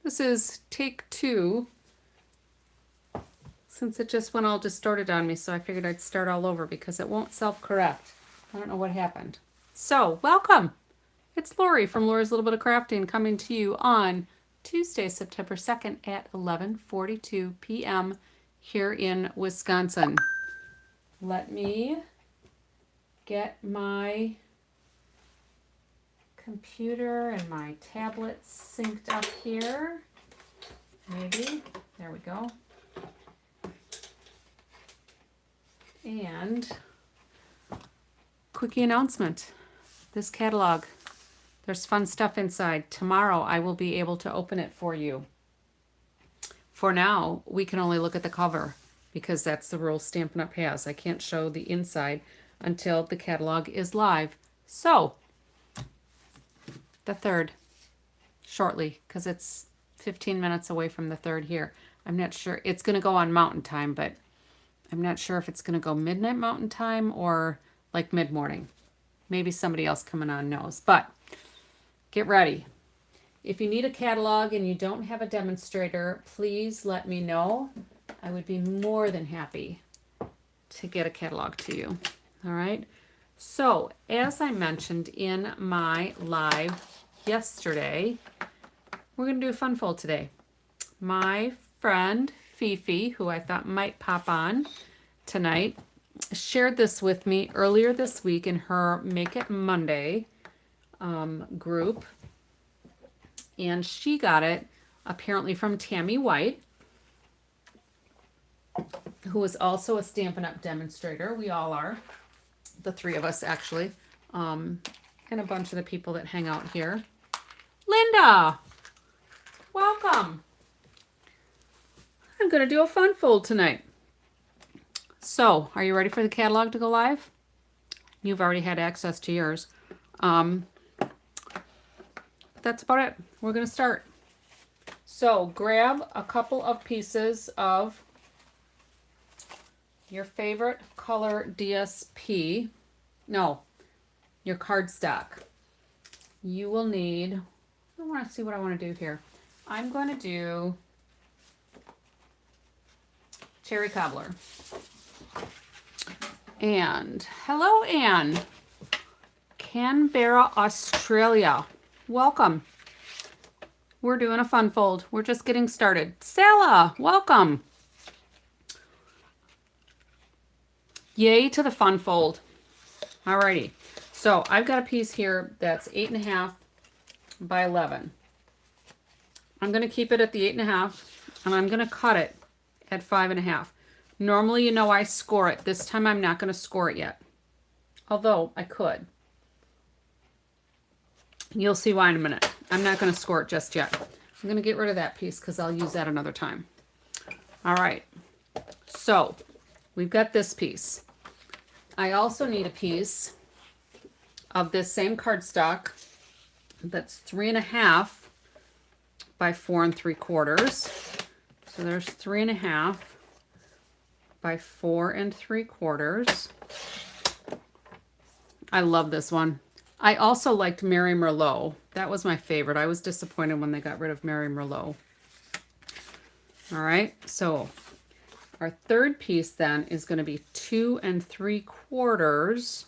This is take 2, since it just went all distorted on me, so I figured I'd start all over because it won't self-correct. I don't know what happened. So, welcome! It's Lori from Lori's Little Bit of Crafting coming to you on Tuesday, September 2nd at 11:42 p.m. here in Wisconsin. Let me get my computer and my tablet synced up here. Maybe. There we go. And quickie announcement. This catalog, there's fun stuff inside. Tomorrow I will be able to open it for you. For now, we can only look at the cover because that's the rule Stampin' Up! Has. I can't show the inside until the catalog is live. So, the 3rd, shortly, because it's 15 minutes away from the 3rd here. I'm not sure. It's going to go on Mountain Time, but I'm not sure if it's going to go midnight Mountain Time or like mid-morning. Maybe somebody else coming on knows. But get ready. If you need a catalog and you don't have a demonstrator, please let me know. I would be more than happy to get a catalog to you. All right. So, as I mentioned in my live yesterday, we're going to do a fun fold today. My friend Fifi, who I thought might pop on tonight, shared this with me earlier this week in her Make It Monday group. And she got it apparently from Tammy White, who is also a Stampin' Up! Demonstrator. We all are. The 3 of us, actually. And a bunch of the people that hang out here. Linda! Welcome! I'm going to do a fun fold tonight. So, are you ready for the catalog to go live? You've already had access to yours. That's about it. We're going to start. So, grab a couple of pieces of your favorite color DSP. No, your cardstock. You will need, I want to see what I want to do here. I'm going to do Cherry Cobbler. And hello, Anne. Canberra, Australia. Welcome. We're doing a fun fold. We're just getting started. Sala, welcome. Yay to the fun fold. Alrighty. So I've got a piece here that's 8.5 by 11. I'm going to keep it at the 8.5 and I'm going to cut it at 5.5. Normally, you know, I score it. This time I'm not going to score it yet. Although I could. You'll see why in a minute. I'm not going to score it just yet. I'm going to get rid of that piece because I'll use that another time. All right. So we've got this piece. I also need a piece of this same cardstock that's 3.5 by 4 3/4. So there's 3.5 by 4 3/4. I love this one. I also liked Mary Merlot. That was my favorite. I was disappointed when they got rid of Mary Merlot. All right, so our 3rd piece then is going to be 2 3/4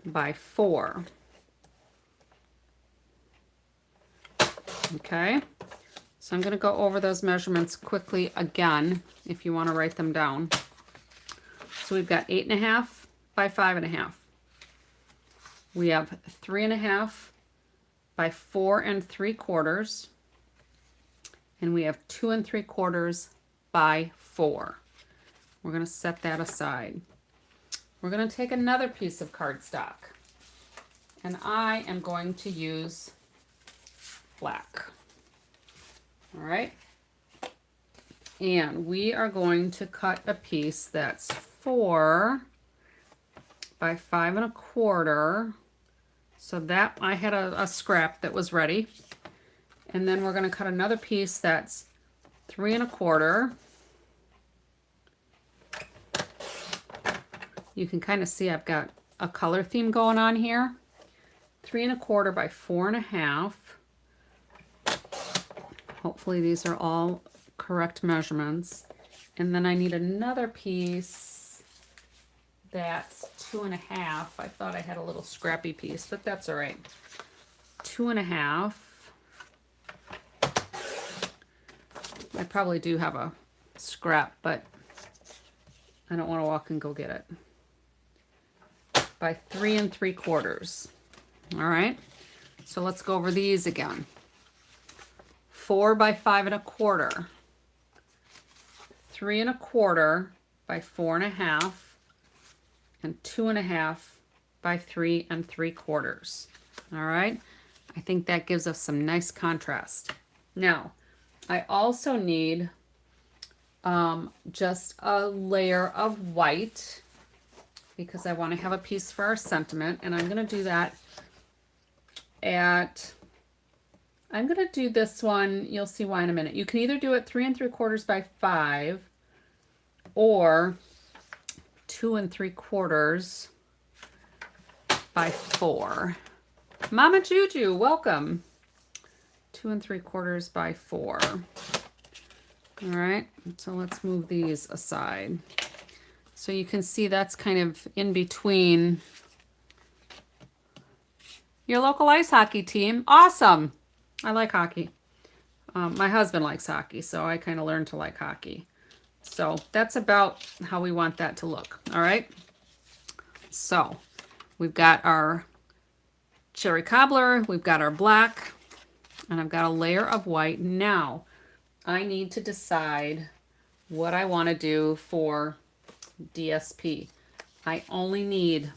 by 4. Okay, so I'm going to go over those measurements quickly again if you want to write them down. So we've got 8.5 by 5.5. We have 3.5 by 4 3/4. And we have 2 3/4 by 4. We're going to set that aside. We're going to take another piece of cardstock. And I am going to use black. All right. And we are going to cut a piece that's 4 by 5 1/4. So that I had a scrap that was ready. And then we're going to cut another piece that's 3 1/4. You can kind of see I've got a color theme going on here. 3¼ by 4½. Hopefully these are all correct measurements. And then I need another piece that's 2½. I thought I had a little scrappy piece, but that's all right. 2½. I probably do have a scrap, but I don't want to walk and go get it. By 3¾ All right, so let's go over these again. 4 by 5¼ 3¼ by 4½, and 2½ by 3¾ All right, I think that gives us some nice contrast. Now, I also need just a layer of white because I want to have a piece for our sentiment, and I'm going to do that I'm going to do this one, you'll see why in a minute. You can either do it 3¾ by 5 or 2¾ by 4. Mama Juju, welcome. 2¾ by 4. All right, so let's move these aside. So you can see that's kind of in between your local ice hockey team. Awesome. I like hockey. My husband likes hockey, so I kind of learned to like hockey. So that's about how we want that to look. All right. So we've got our cherry cobbler, we've got our black, and I've got a layer of white. Now I need to decide what I want to do for DSP. I only need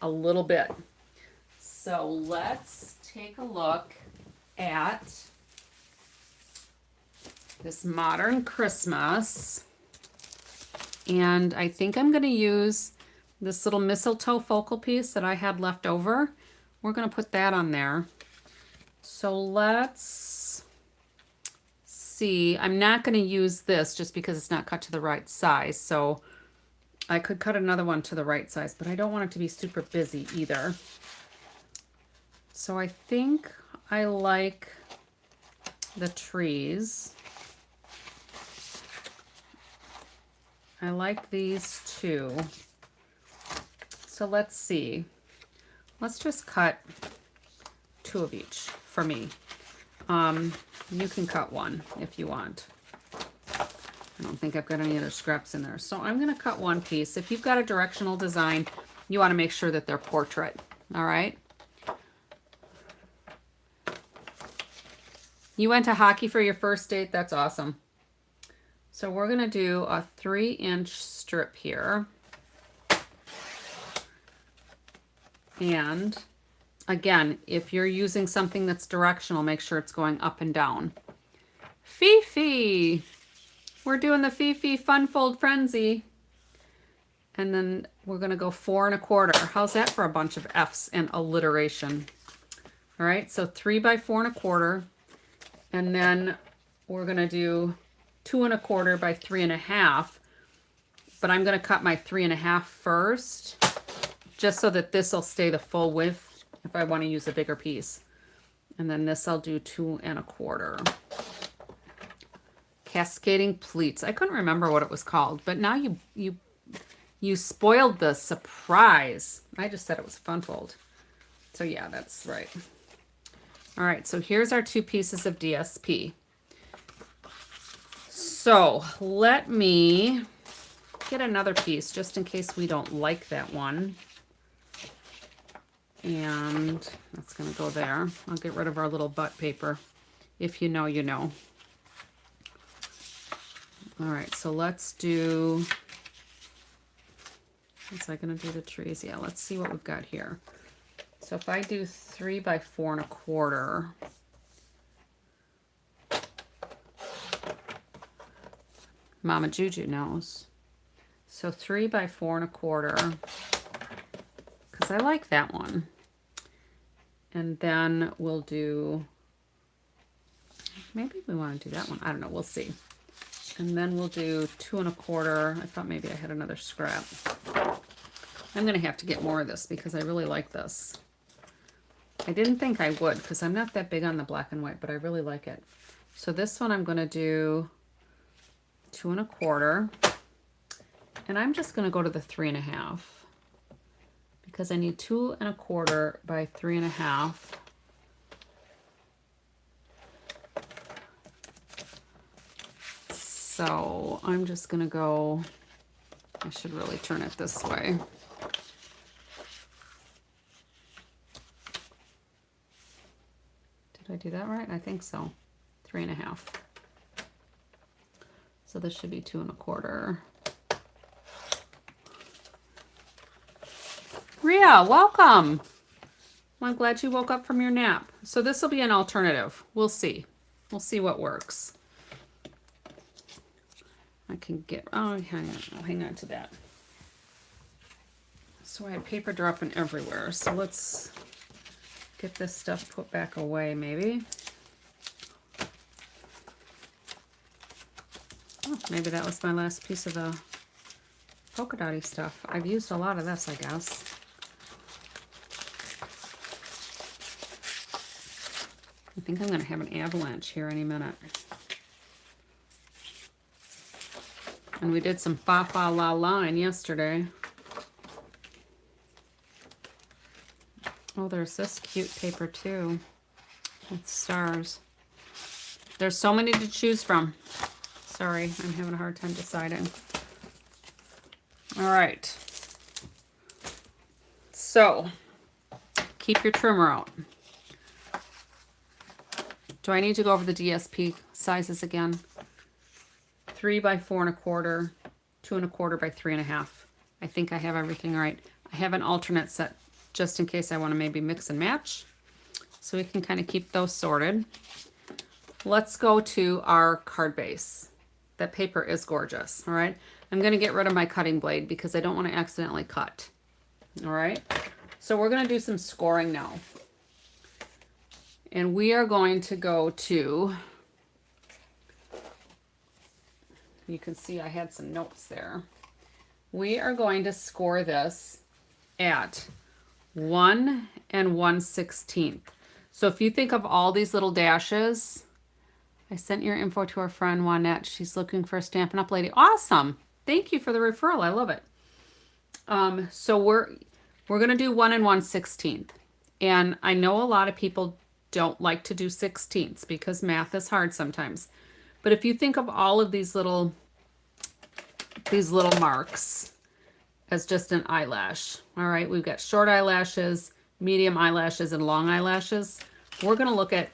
a little bit. So let's take a look at this Modern Christmas. And I think I'm going to use this little mistletoe focal piece that I had left over. We're going to put that on there. So let's see. I'm not going to use this just because it's not cut to the right size. So I could cut another one to the right size, but I don't want it to be super busy either. So I think I like the trees. I like these two. So let's see. Let's just cut 2 of each for me. You can cut 1 if you want. I don't think I've got any other scraps in there. So I'm going to cut 1 piece. If you've got a directional design, you want to make sure that they're portrait. All right. You went to hockey for your first date? That's awesome. So we're going to do a 3-inch strip here. And again, if you're using something that's directional, make sure it's going up and down. Fifi! We're doing the Fifi Fun Fold Frenzy. And then we're going to go 4¼ How's that for a bunch of F's and alliteration? All right, so 3 by 4¼ And then we're going to do 2¼ by 3½. But I'm going to cut my 3½ first, just so that this will stay the full width if I want to use a bigger piece. And then this I'll do 2¼ Cascading pleats. I couldn't remember what it was called, but now you spoiled the surprise. I just said it was Fun Fold. So yeah, that's right. All right, so here's our 2 pieces of DSP. So let me get another piece just in case we don't like that one. And that's going to go there. I'll get rid of our little butt paper. If you know, you know. All right, so let's do... Was I going to do the trees? Yeah, let's see what we've got here. So if I do 3 by 4¼ Mama Juju knows. So 3 by 4¼ because I like that one. And then we'll do, maybe we want to do that one. I don't know, we'll see. And then we'll do 2¼ I thought maybe I had another scrap. I'm going to have to get more of this because I really like this. I didn't think I would because I'm not that big on the black and white, but I really like it. So this one I'm going to do 2 1/4, and I'm just going to go to the 3 1/2 because I need 2 1/4 by 3 1/2. So I'm just going to go, I should really turn it this way. Did I do that right? I think so. 3 1/2. So this should be 2 1/4. Rhea, welcome. I'm glad you woke up from your nap. So this will be an alternative. We'll see. We'll see what works. I can get, oh, hang on to that. So I had paper dropping everywhere. So let's get this stuff put back away maybe. Oh, maybe that was my last piece of the polka dotty stuff. I've used a lot of this, I guess. I think I'm going to have an avalanche here any minute. And we did some fa fa la line yesterday. Oh, there's this cute paper too with stars. There's so many to choose from. Sorry, I'm having a hard time deciding. All right. So, keep your trimmer out. Do I need to go over the DSP sizes again? 3 by 4 1/4, 2 1/4 by 3 1/2. I think I have everything right. I have an alternate set just in case I want to maybe mix and match. So we can kind of keep those sorted. Let's go to our card base. That paper is gorgeous, all right? I'm going to get rid of my cutting blade because I don't want to accidentally cut, all right? So we're going to do some scoring now. And we are going to go to, you can see I had some notes there. We are going to score this at 1 1/16. So if you think of all these little dashes, I sent your info to our friend Juanette. She's looking for a Stampin' Up! Lady. Awesome. Thank you for the referral. I love it. So we're going to do 1 1/16. And I know a lot of people don't like to do 16ths because math is hard sometimes. But if you think of all of these little marks as just an eyelash, all right, we've got short eyelashes, medium eyelashes, and long eyelashes. We're going to look at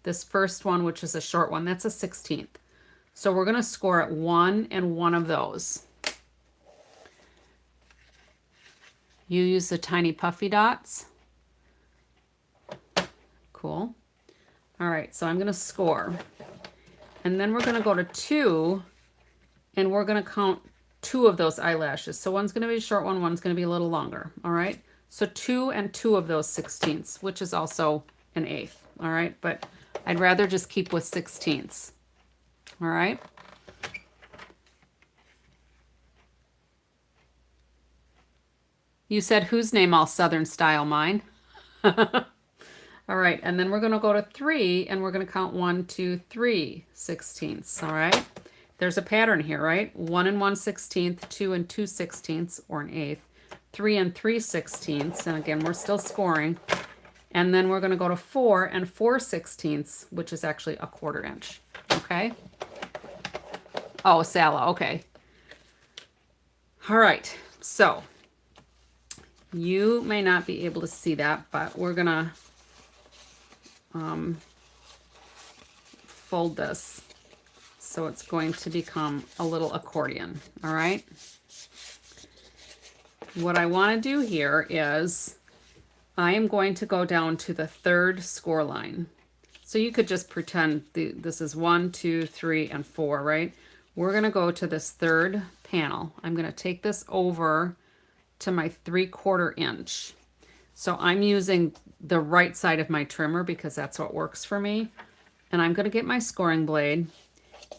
this first one, which is a short one. That's a 16th. So we're going to score at 1 and 1 of those. You use the tiny puffy dots. Cool. All right, so I'm going to score. And then we're going to go to 2, and we're going to count 2 of those eyelashes. So one's going to be a short one, one's going to be a little longer. All right, so 2 and 2 of those 16ths, which is also an 1/8. All right, but I'd rather just keep with 16ths. All right. You said whose name all Southern style? Mine. All right, and then we're going to go to 3, and we're going to count 1, 2, 3 16ths. All right. There's a pattern here, right? 1 and 1/16, 2 and 2 16ths, or an 1/8, 3 and 3 16ths, and again, we're still scoring. And then we're going to go to 4 and 4 16ths, which is actually a 1/4 inch. Okay. Oh, Sala. Okay. All right. So you may not be able to see that, but we're going to fold this so it's going to become a little accordion. All right. What I want to do here is I am going to go down to the 3rd score line. So you could just pretend this is 1, 2, 3, and 4, right? We're going to go to this 3rd panel. I'm going to take this over to my 3/4 inch. So I'm using the right side of my trimmer because that's what works for me. And I'm going to get my scoring blade,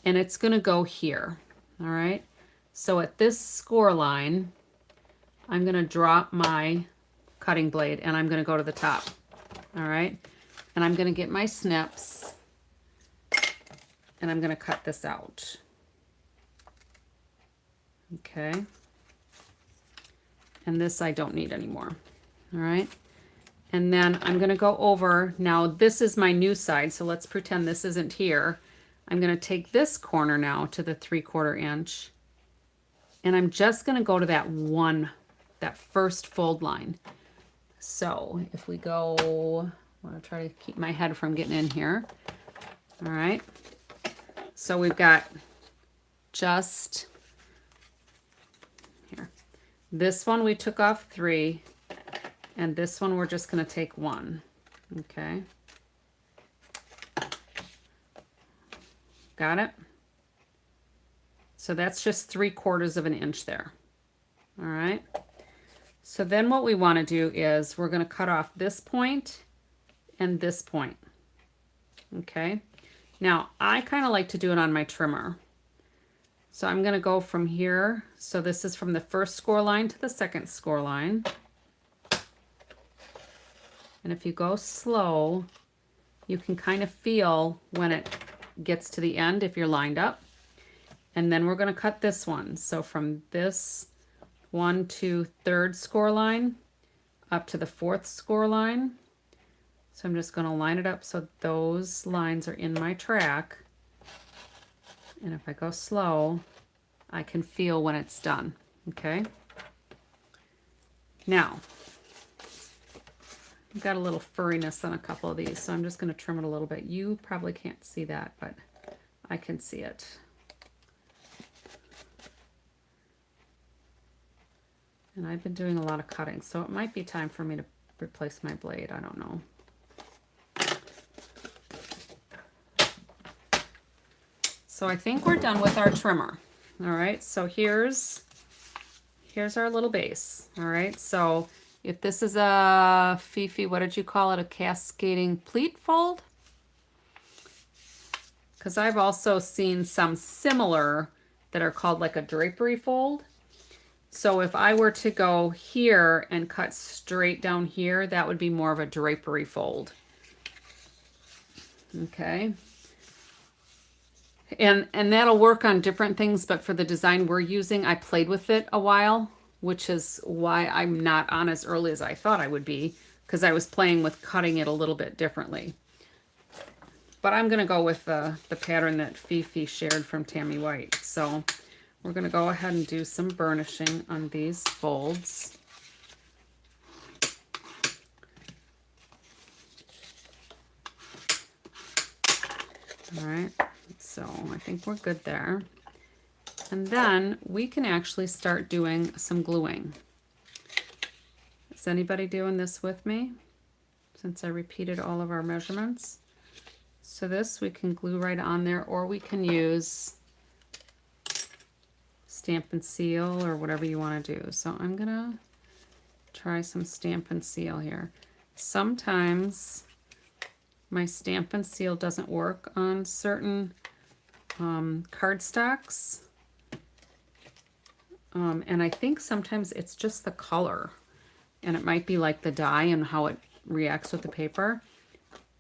and it's going to go here. All right. So at this score line, I'm going to drop my cutting blade, and I'm going to go to the top. All right. And I'm going to get my snips and I'm going to cut this out. Okay. And this I don't need anymore. All right. And then I'm going to go over, now this is my new side, so let's pretend this isn't here. I'm going to take this corner now to the 3/4 inch. And I'm just going to go to that first fold line. So if we go, I want to try to keep my head from getting in here. All right. So we've got just here. This one we took off 3, and this one we're just going to take 1. Okay. Got it? So that's just 3/4 of an inch there. All right. So then what we want to do is we're going to cut off this point and this point. Okay. Now I kind of like to do it on my trimmer. So I'm going to go from here. So this is from the first score line to the second score line. And if you go slow, you can kind of feel when it gets to the end if you're lined up. And then we're going to cut this one. So from this 1 to 3rd score line up to the 4th score line. So I'm just going to line it up so those lines are in my track. And if I go slow, I can feel when it's done. Okay. Now, I've got a little furriness on a couple of these, so I'm just going to trim it a little bit. You probably can't see that, but I can see it. And I've been doing a lot of cutting, so it might be time for me to replace my blade. I don't know. So I think we're done with our trimmer. All right, so here's our little base. All right, so if this is a Fifi, what did you call it? A cascading pleat fold? Because I've also seen some similar that are called like a drapery fold. So if I were to go here and cut straight down here, that would be more of a drapery fold. Okay. And that'll work on different things, but for the design we're using, I played with it a while, which is why I'm not on as early as I thought I would be, because I was playing with cutting it a little bit differently. But I'm going to go with the pattern that Fifi shared from Tammy White. So we're going to go ahead and do some burnishing on these folds. All right, so I think we're good there. And then we can actually start doing some gluing. Is anybody doing this with me? Since I repeated all of our measurements. So this we can glue right on there, or we can use Stamp and Seal or whatever you want to do. So I'm gonna try some Stamp and Seal here. Sometimes my Stamp and Seal doesn't work on certain cardstocks. And I think sometimes it's just the color, and it might be like the dye and how it reacts with the paper.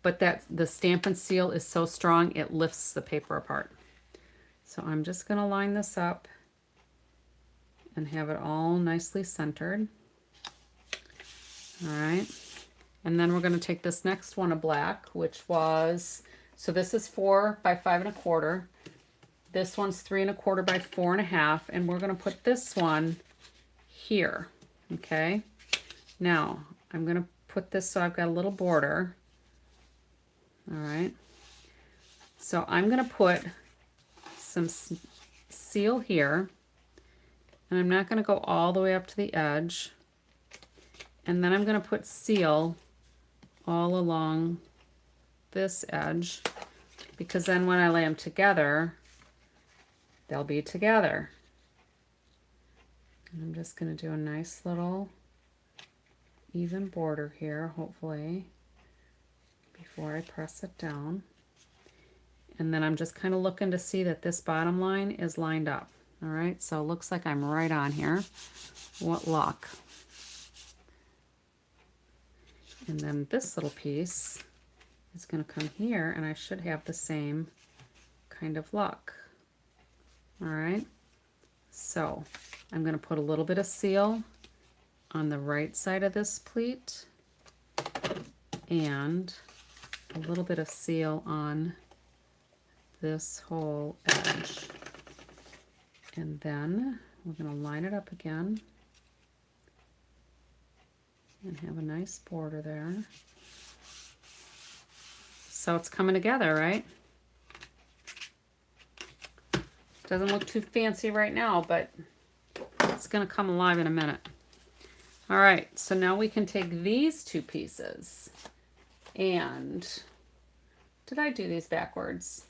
But that the Stamp and Seal is so strong, it lifts the paper apart. So I'm just going to line this up and have it all nicely centered. All right. And then we're going to take this next one of black, which was, so this is 4 by 5 1/4. This one's 3 1/4 by 4 1/2. And we're going to put this one here. Okay. Now I'm going to put this so I've got a little border. All right, so I'm going to put some seal here, and I'm not going to go all the way up to the edge, and then I'm going to put seal all along this edge, because then when I lay them together, they'll be together. And I'm just going to do a nice little even border here, hopefully, before I press it down. And then I'm just kind of looking to see that this bottom line is lined up. All right, so it looks like I'm right on here. What luck. And then this little piece is going to come here, and I should have the same kind of look. All right, so I'm going to put a little bit of seal on the right side of this pleat and a little bit of seal on this whole edge. And then we're going to line it up again and have a nice border there. So it's coming together, right? Doesn't look too fancy right now, but it's going to come alive in a minute. All right, so now we can take these two pieces and, did I do these backwards?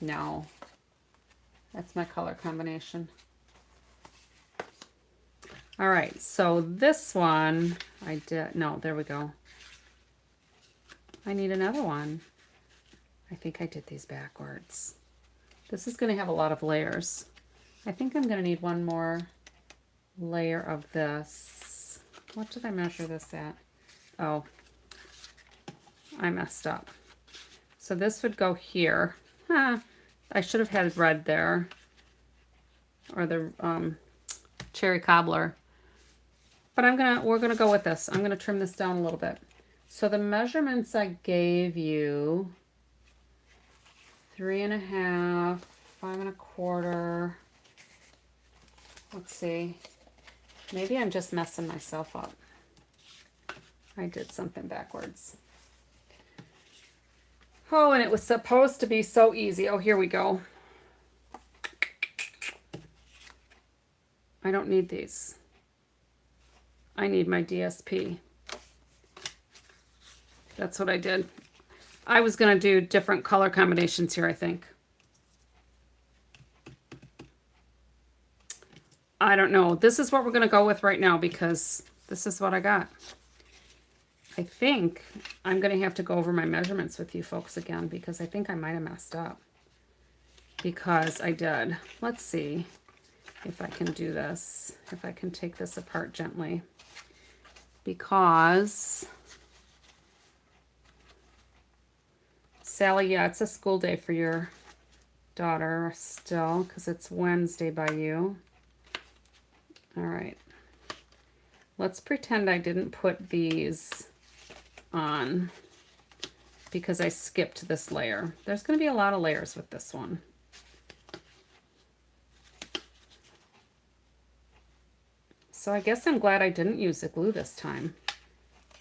No, that's my color combination. All right, so this one I did, no, there we go. I need another one. I think I did these backwards. This is going to have a lot of layers. I think I'm going to need one more layer of this. What did I measure this at? Oh, I messed up. So this would go here. I should have had red there, or the cherry cobbler. But we're gonna go with this. I'm gonna trim this down a little bit. So the measurements I gave you, 3.5, 5.25. Let's see. Maybe I'm just messing myself up. I did something backwards. Oh, and it was supposed to be so easy. Oh, here we go. I don't need these. I need my DSP. That's what I did. I was going to do different color combinations here, I think. I don't know. This is what we're going to go with right now because this is what I got. I think I'm going to have to go over my measurements with you folks again because I think I might have messed up. Because I did. Let's see if I can do this. If I can take this apart gently. Because Sally, yeah, it's a school day for your daughter still because it's Wednesday by you. All right. Let's pretend I didn't put these on because I skipped this layer. There's going to be a lot of layers with this one. So I guess I'm glad I didn't use the glue this time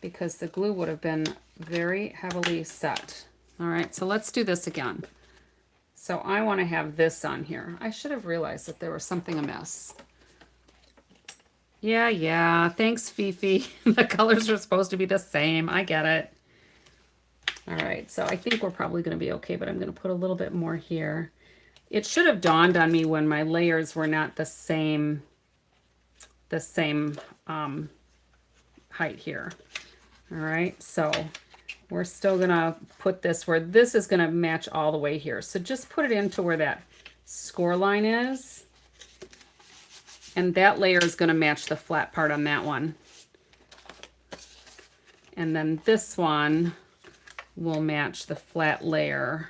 because the glue would have been very heavily set. All right, so let's do this again. So I want to have this on here. I should have realized that there was something amiss. Yeah, thanks, Fifi. The colors are supposed to be the same. I get it. All right, so I think we're probably going to be okay, but I'm going to put a little bit more here. It should have dawned on me when my layers were not the same height here. All right, so we're still going to put this where this is going to match all the way here. So just put it into where that score line is. And that layer is going to match the flat part on that one. And then this one will match the flat layer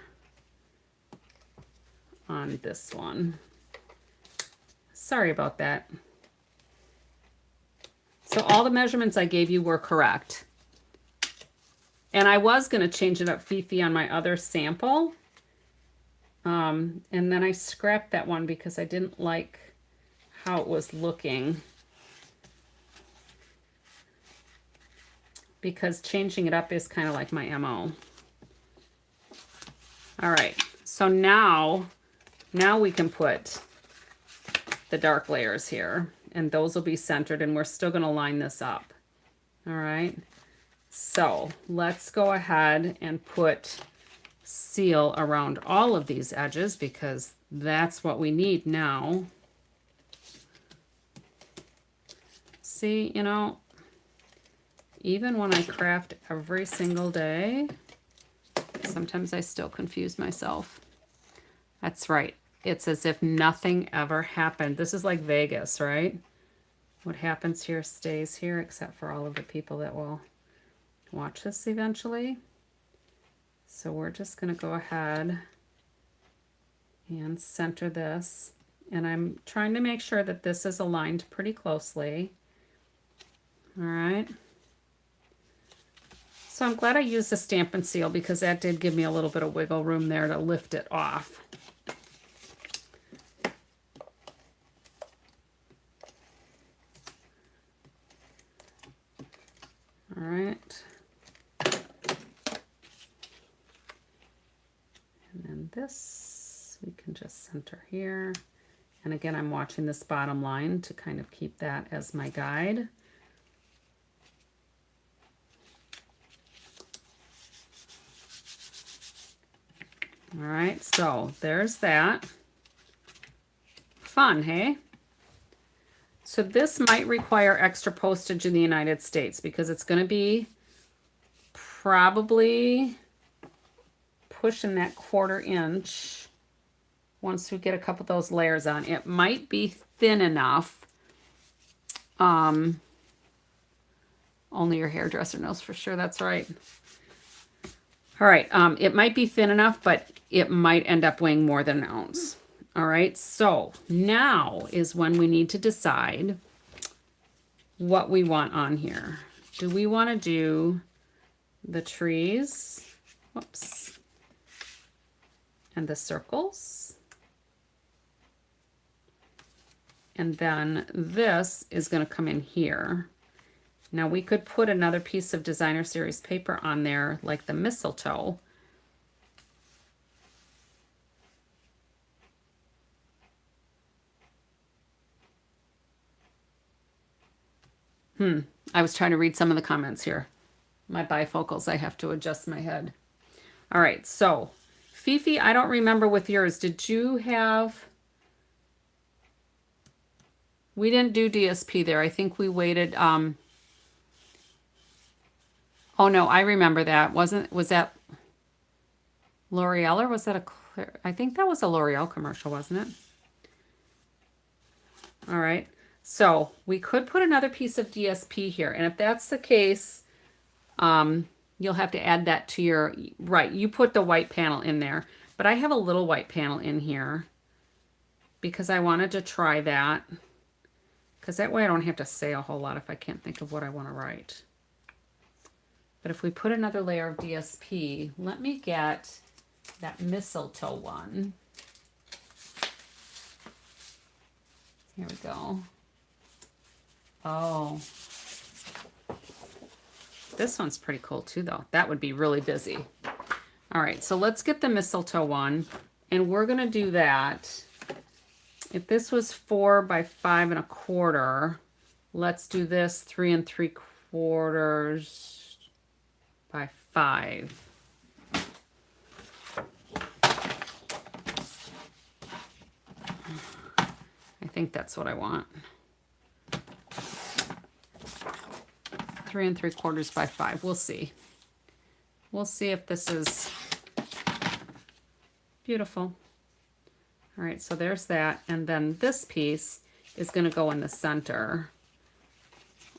on this one. Sorry about that. So all the measurements I gave you were correct. And I was going to change it up, Fifi, on my other sample. And then I scrapped that one because I didn't like how it was looking. Because changing it up is kind of like my MO. All right, so now we can put the dark layers here. And those will be centered, and we're still going to line this up. All right. So let's go ahead and put seal around all of these edges because that's what we need now. See, you know, even when I craft every single day, sometimes I still confuse myself. That's right. It's as if nothing ever happened. This is like Vegas, right? What happens here stays here, except for all of the people that will watch this eventually. So we're just going to go ahead and center this. And I'm trying to make sure that this is aligned pretty closely. All right. So I'm glad I used the Stampin' Seal because that did give me a little bit of wiggle room there to lift it off. All right. And then this we can just center here. And again, I'm watching this bottom line to kind of keep that as my guide. All right, so there's that. Fun, hey? So this might require extra postage in the United States because it's going to be probably pushing that 1/4 inch once we get a couple of those layers on. It might be thin enough. Only your hairdresser knows for sure. That's right. All right, it might be thin enough, but it might end up weighing more than an ounce. All right, so now is when we need to decide what we want on here. Do we want to do the trees, whoops, and the circles? And then this is going to come in here. Now we could put another piece of designer series paper on there, like the mistletoe. I was trying to read some of the comments here. My bifocals, I have to adjust my head. All right, so Fifi, I don't remember with yours. Did you have... We didn't do DSP there. I think we waited... Oh no, I remember that. Was that L'Oreal or was that a Claire? I think that was a L'Oreal commercial, wasn't it? All right. So we could put another piece of DSP here. And if that's the case, you'll have to add that to your, right, you put the white panel in there. But I have a little white panel in here because I wanted to try that. Because that way I don't have to say a whole lot if I can't think of what I want to write. But if we put another layer of DSP, let me get that mistletoe one. Here we go. Oh, this one's pretty cool too, though. That would be really busy. All right, so let's get the mistletoe one, and we're gonna do that. If this was 4 by 5 1/4, let's do this 3 3/4 by 5. I think that's what I want. 3 3/4 by 5. We'll see. We'll see if this is beautiful. All right, so there's that. And then this piece is going to go in the center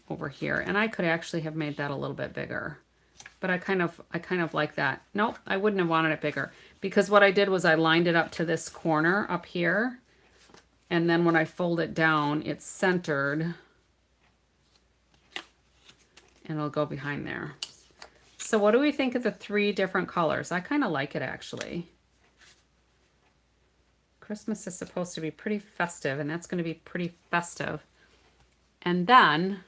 over here. And I could actually have made that a little bit bigger. But I kind of like that. Nope, I wouldn't have wanted it bigger. Because what I did was I lined it up to this corner up here. And then when I fold it down, it's centered. And it'll go behind there. So what do we think of the 3 different colors? I kind of like it, actually. Christmas is supposed to be pretty festive, and that's going to be pretty festive. And then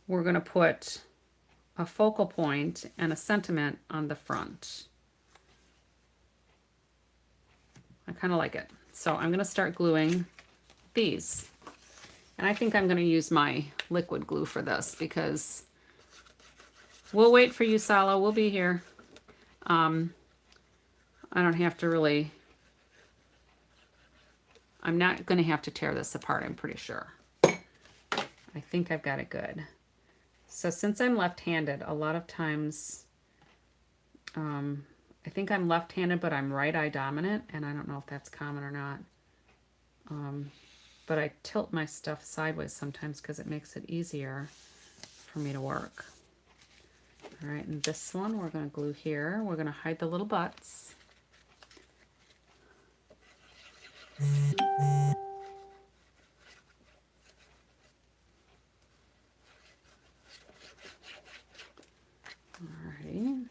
we're going to put a focal point and a sentiment on the front. I kind of like it. So I'm going to start gluing these. And I think I'm going to use my liquid glue for this because we'll wait for you, Salo. We'll be here. I don't have to really... I'm not going to have to tear this apart, I'm pretty sure. I think I've got it good. So since I'm left-handed, a lot of times... I think I'm left-handed, but I'm right eye dominant, and I don't know if that's common or not. but I tilt my stuff sideways sometimes because it makes it easier for me to work. All right, and this one we're going to glue here. We're going to hide the little butts. Alrighty.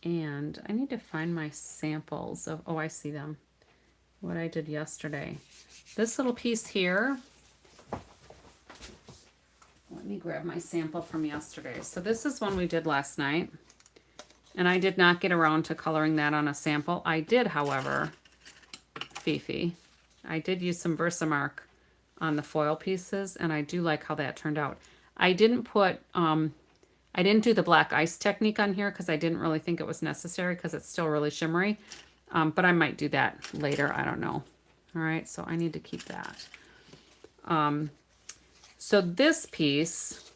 And I need to find my samples of, oh, I see them. What I did yesterday. This little piece here, let me grab my sample from yesterday. So this is one we did last night. And I did not get around to coloring that on a sample. I did, however, Fifi, I did use some Versamark on the foil pieces, and I do like how that turned out. I didn't put, I didn't do the black ice technique on here because I didn't really think it was necessary because it's still really shimmery. But I might do that later. I don't know. All right, so I need to keep that. So this piece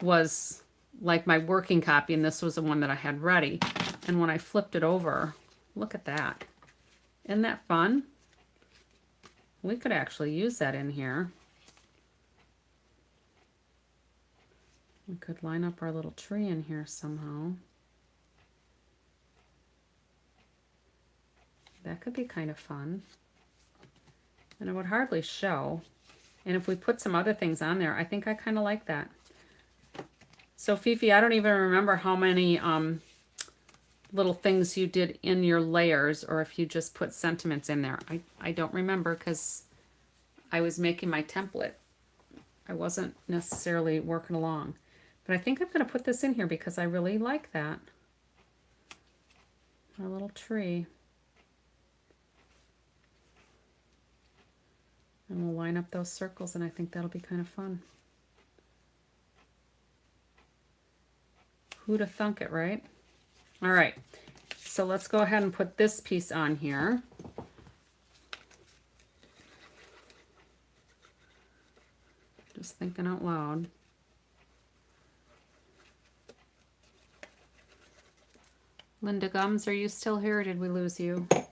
was like my working copy, and this was the one that I had ready. And when I flipped it over, look at that. Isn't that fun? We could actually use that in here. We could line up our little tree in here somehow. That could be kind of fun. And it would hardly show. And if we put some other things on there, I think I kind of like that. So Fifi, I don't even remember how many little things you did in your layers, or if you just put sentiments in there. I don't remember because I was making my template. I wasn't necessarily working along. But I think I'm going to put this in here because I really like that. Our little tree. And we'll line up those circles, and I think that'll be kind of fun. Who'd have thunk it, right? All right, so let's go ahead and put this piece on here. Just thinking out loud. Linda Gums, are you still here, or did we lose you? Because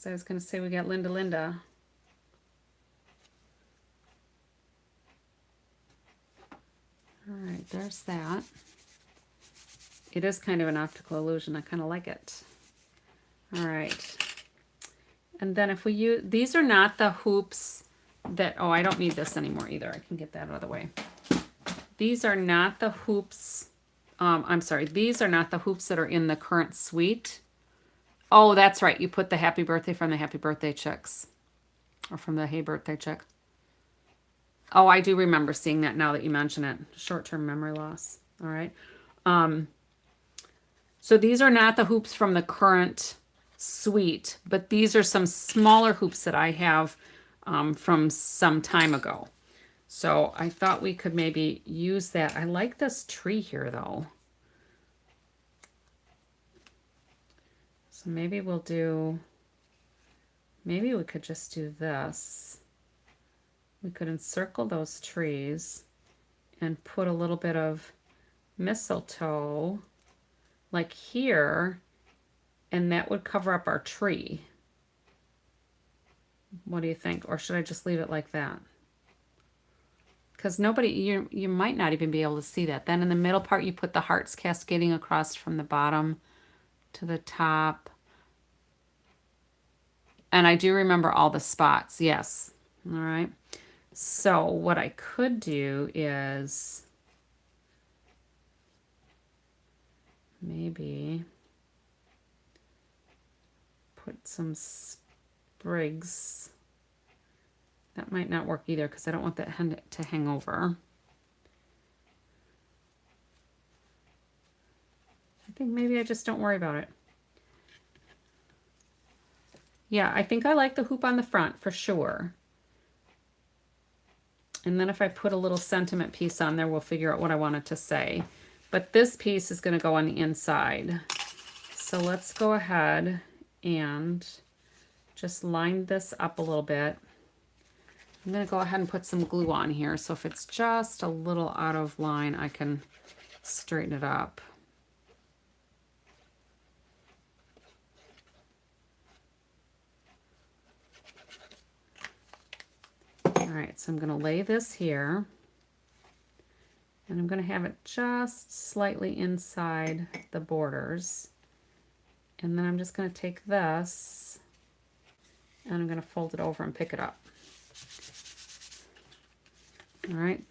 I was going to say we got Linda. All right, there's that. It is kind of an optical illusion. I kind of like it. All right. And then if we use, these are not the hoops that, oh, I don't need this anymore either. I can get that out of the way. These are not the hoops, I'm sorry, these are not the hoops that are in the current suite. Oh, that's right. You put the happy birthday from the happy birthday checks, or from the hey birthday check. Oh, I do remember seeing that now that you mention it. Short-term memory loss. All right. So these are not the hoops from the current suite, but these are some smaller hoops that I have from some time ago. So I thought we could maybe use that. I like this tree here, though. So maybe we'll do, maybe we could just do this. We could encircle those trees and put a little bit of mistletoe like here, and that would cover up our tree. What do you think? Or should I just leave it like that? Because nobody, you might not even be able to see that. Then in the middle part, you put the hearts cascading across from the bottom to the top. And I do remember all the spots, yes. All right. So what I could do is maybe put some sprigs. That might not work either because I don't want that to hang over. I think maybe I just don't worry about it. Yeah, I think I like the hoop on the front for sure. And then if I put a little sentiment piece on there, we'll figure out what I want it to say. But this piece is going to go on the inside. So let's go ahead and just line this up a little bit. I'm going to go ahead and put some glue on here. So if it's just a little out of line, I can straighten it up. All right, so I'm going to lay this here. And I'm going to have it just slightly inside the borders. And then I'm just going to take this and I'm going to fold it over and pick it up. All right,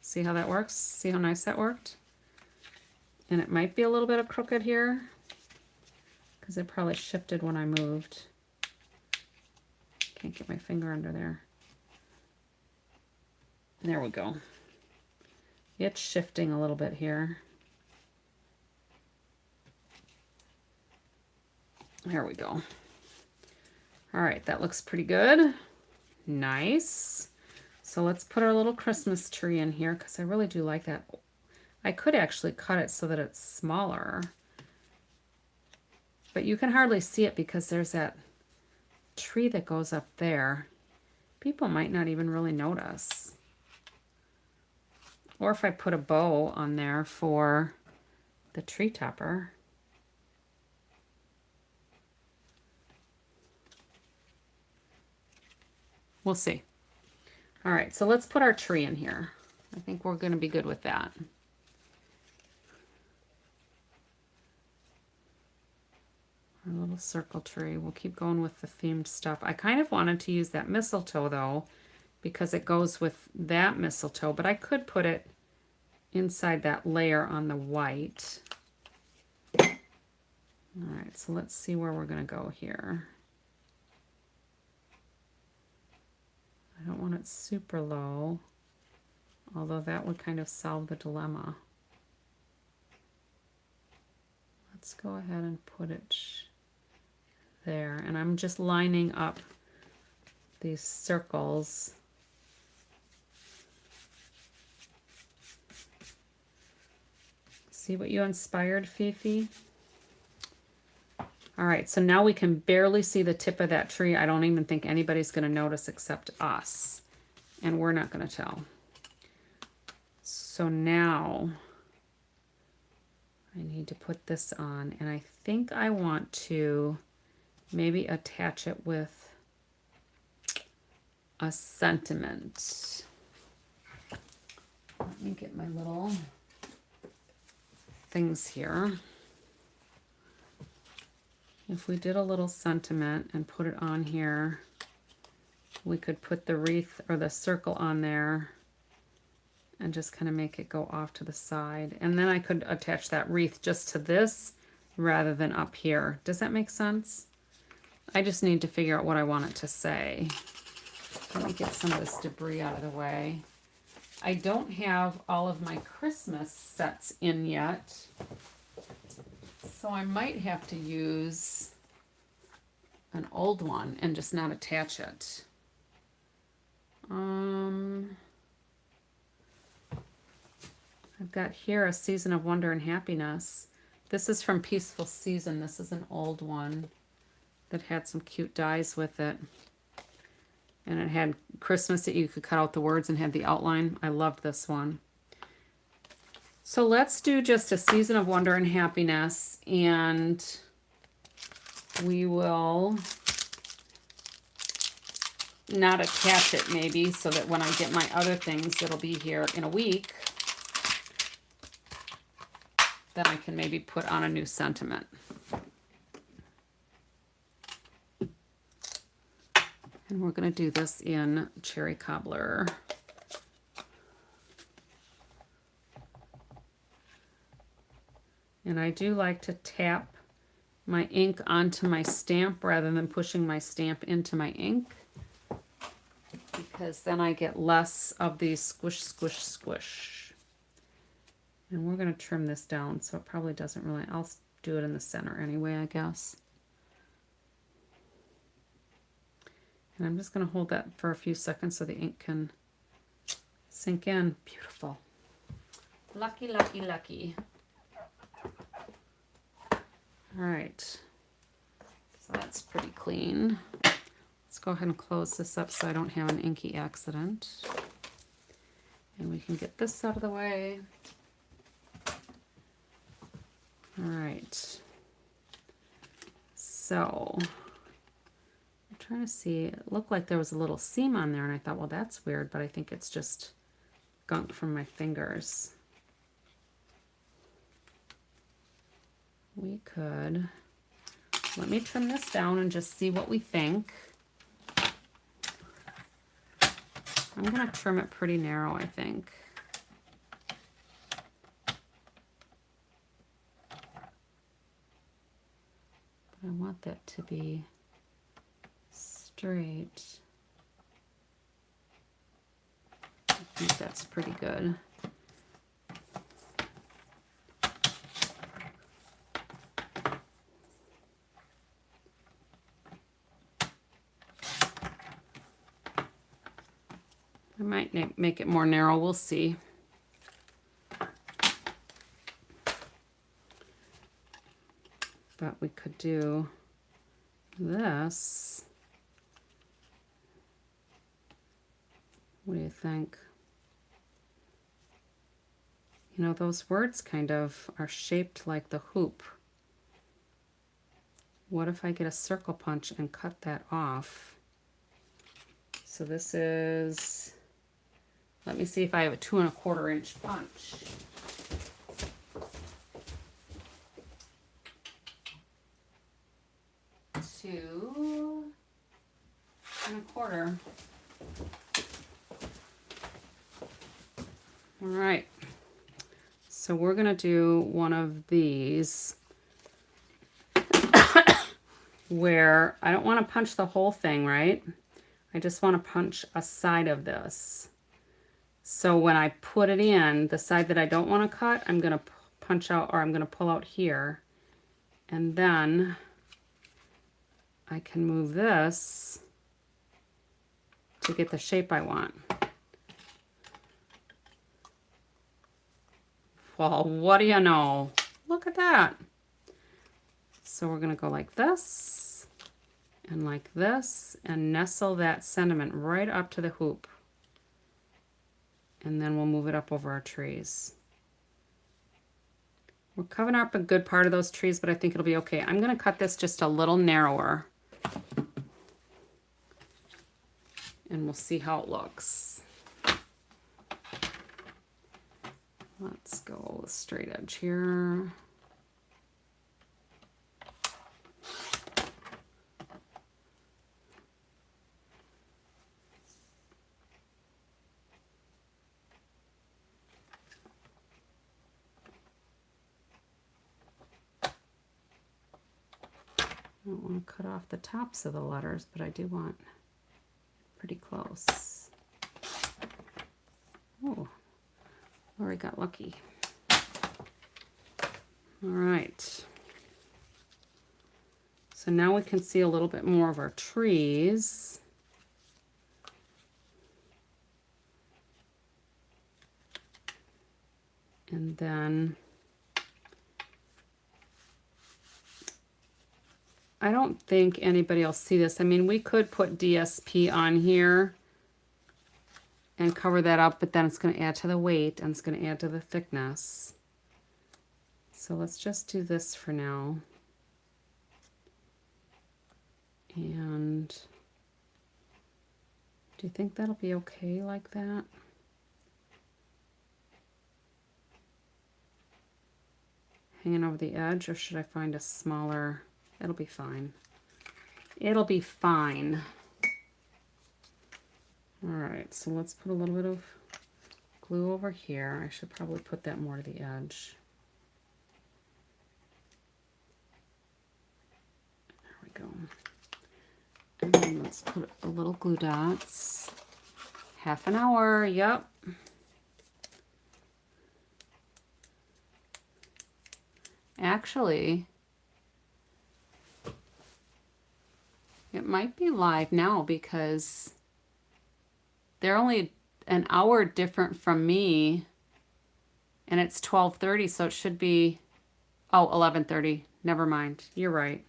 see how that works? See how nice that worked? And it might be a little bit of crooked here because it probably shifted when I moved. Can't get my finger under there. There we go. It's shifting a little bit here. There we go. All right, that looks pretty good. Nice. So let's put our little Christmas tree in here because I really do like that. I could actually cut it so that it's smaller, but you can hardly see it because there's that tree that goes up there. People might not even really notice. Or if I put a bow on there for the tree topper. We'll see. All right, so let's put our tree in here. I think we're going to be good with that. Our little circle tree. We'll keep going with the themed stuff. I kind of wanted to use that mistletoe though, because it goes with that mistletoe, but I could put it inside that layer on the white. All right, so let's see where we're going to go here. I don't want it super low, although that would kind of solve the dilemma. Let's go ahead and put it there. And I'm just lining up these circles. See what you inspired, Fifi? All right, so now we can barely see the tip of that tree. I don't even think anybody's going to notice except us. And we're not going to tell. So now I need to put this on. And I think I want to maybe attach it with a sentiment. Let me get my little things here. If we did a little sentiment and put it on here, we could put the wreath or the circle on there and just kind of make it go off to the side. And then I could attach that wreath just to this rather than up here. Does that make sense? I just need to figure out what I want it to say. Let me get some of this debris out of the way. I don't have all of my Christmas sets in yet. So I might have to use an old one and just not attach it. I've got here a Season of Wonder and Happiness. This is from Peaceful Season. This is an old one that had some cute dies with it. And it had Christmas that you could cut out the words and had the outline. I loved this one. So let's do just a Season of Wonder and Happiness, and we will not attach it maybe so that when I get my other things, it'll be here in a week. Then I can maybe put on a new sentiment. And we're going to do this in Cherry Cobbler. And I do like to tap my ink onto my stamp rather than pushing my stamp into my ink, because then I get less of these squish, squish, squish. And we're going to trim this down so it probably doesn't really, I'll do it in the center anyway, I guess. And I'm just going to hold that for a few seconds so the ink can sink in. Beautiful. Lucky, lucky, lucky. All right, so that's pretty clean. Let's go ahead and close this up so I don't have an inky accident. And we can get this out of the way. All right, so I'm trying to see, it looked like there was a little seam on there, and I thought, well, that's weird, but I think it's just gunk from my fingers. We could, let me trim this down and just see what we think. I'm going to trim it pretty narrow, I think. But I want that to be straight. I think that's pretty good. I might make it more narrow, we'll see. But we could do this. What do you think? You know, those words kind of are shaped like the hoop. What if I get a circle punch and cut that off? So this is, let me see if I have a 2 1/4 inch punch. Two and a quarter. All right. So we're going to do one of these where I don't want to punch the whole thing, right? I just want to punch a side of this. So when I put it in, the side that I don't want to cut, I'm going to punch out, or I'm going to pull out here. And then I can move this to get the shape I want. Well, what do you know? Look at that. So we're going to go like this and nestle that sentiment right up to the hoop. And then we'll move it up over our trees. We're covering up a good part of those trees, but I think it'll be okay. I'm going to cut this just a little narrower. And we'll see how it looks. Let's go with straight edge here. I don't want to cut off the tops of the letters, but I do want pretty close. Oh, Lori got lucky. All right. So now we can see a little bit more of our trees. And then I don't think anybody will see this. I mean, we could put DSP on here and cover that up, but then it's going to add to the weight and it's going to add to the thickness. So let's just do this for now. And do you think that'll be okay like that? Hanging over the edge, or should I find a smaller? It'll be fine. It'll be fine. All right, so let's put a little bit of glue over here. I should probably put that more to the edge. There we go. And then let's put a little glue dots. Half an hour, yep. Actually, it might be live now because they're only an hour different from me and it's 12:30, so it should be, oh, 11:30. Never mind. You're right.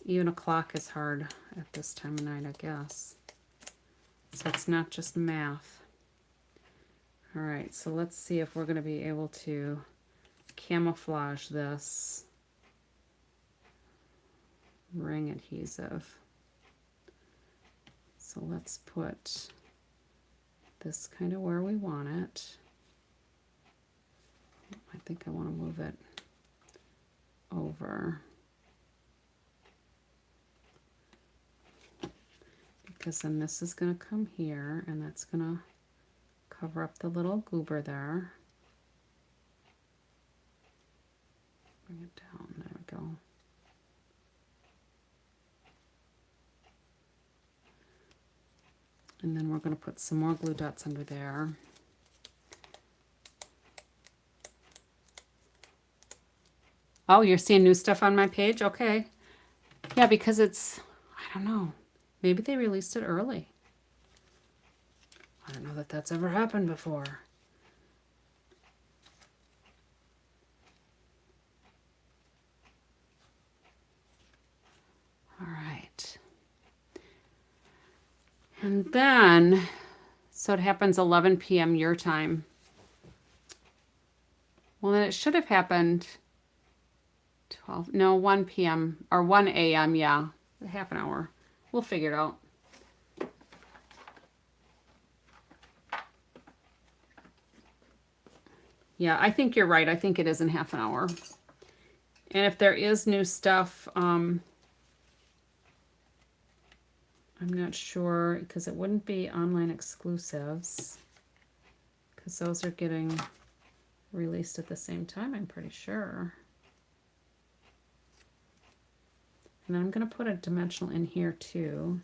Even a clock is hard at this time of night, I guess. So it's not just math. All right, so let's see if we're going to be able to camouflage this ring adhesive. So let's put this kind of where we want it. I think I want to move it over. Because then this is going to come here, and that's going to cover up the little goober there. Bring it down. There we go. And then we're going to put some more glue dots under there. Oh, you're seeing new stuff on my page? Okay. Yeah, because it's, I don't know. Maybe they released it early. I don't know that that's ever happened before. All right. And then, so it happens 11 p.m. your time. Well, then it should have happened 1 p.m. or 1 a.m. Yeah, half an hour. We'll figure it out. Yeah, I think you're right. I think it is in half an hour. And if there is new stuff, I'm not sure, because it wouldn't be online exclusives, because those are getting released at the same time, I'm pretty sure. And I'm going to put a dimensional in here too.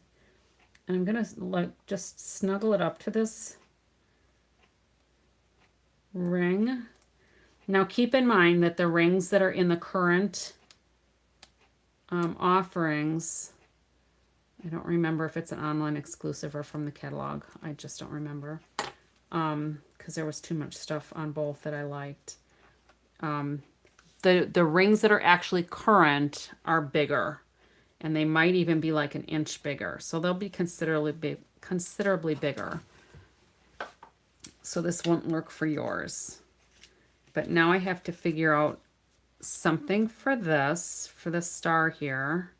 And I'm going to just snuggle it up to this ring. Now keep in mind that the rings that are in the current offerings, I don't remember if it's an online exclusive or from the catalog. I just don't remember, because there was too much stuff on both that I liked. The rings that are actually current are bigger, and they might even be like an inch bigger, so they'll be considerably bigger. So this won't work for yours. But now I have to figure out something for this, for the star here.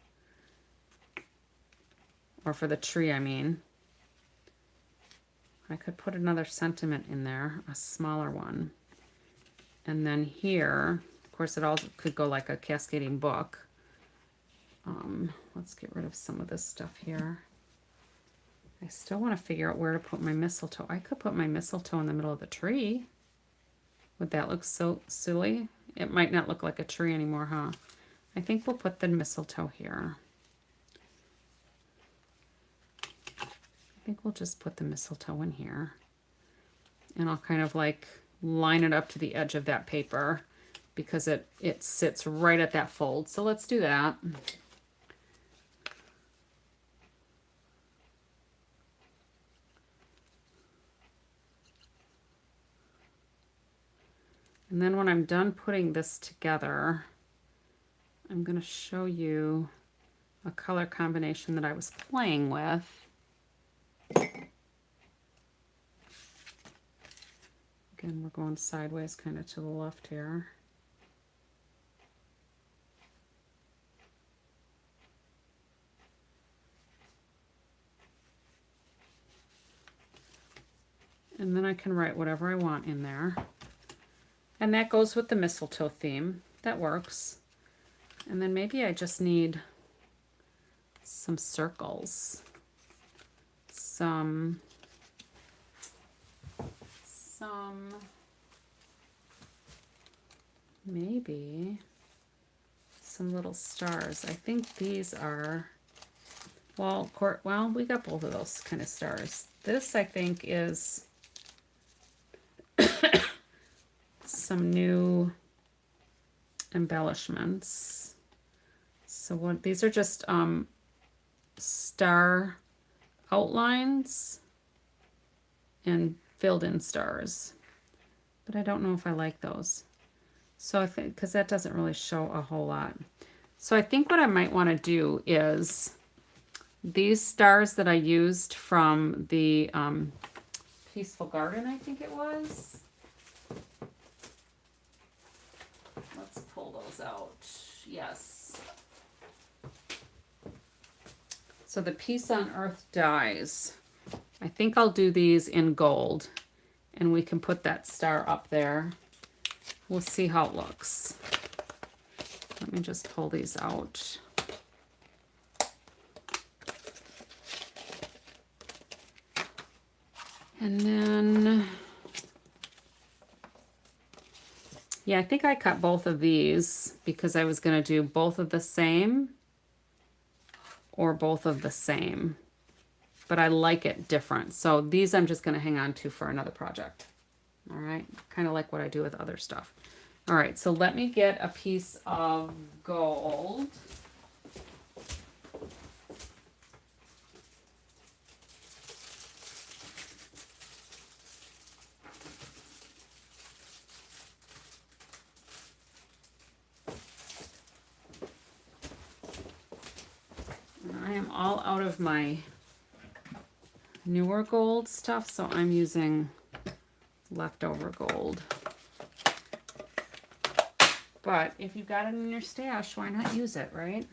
Or for the tree, I mean. I could put another sentiment in there, a smaller one. And then here, of course, it also could go like a cascading book. Let's get rid of some of this stuff here. I still want to figure out where to put my mistletoe. I could put my mistletoe in the middle of the tree. Would that look so silly? It might not look like a tree anymore, huh? I think we'll put the mistletoe here. I think we'll just put the mistletoe in here. And I'll kind of like line it up to the edge of that paper, because it sits right at that fold. So let's do that. And then when I'm done putting this together, I'm going to show you a color combination that I was playing with. Again, we're going sideways kind of to the left here. And then I can write whatever I want in there. And that goes with the mistletoe theme. That works. And then maybe I just need some circles. Maybe some little stars. I think these are, well, we got both of those kind of stars. This, I think, is some new embellishments. So what these are just star outlines and filled in stars, but I don't know if I like those. So I think, because that doesn't really show a whole lot. So I think what I might want to do is these stars that I used from the Peaceful Garden, I think it was. Let's pull those out. Yes. So the Peace on Earth dies. I think I'll do these in gold, and we can put that star up there. We'll see how it looks. Let me just pull these out. And then, yeah, I think I cut both of these because I was going to do both of the same or both of the same. But I like it different. So these I'm just going to hang on to for another project. All right, kind of like what I do with other stuff. All right, so let me get a piece of gold. I am all out of my newer gold stuff, so I'm using leftover gold. But if you've got it in your stash, why not use it, right?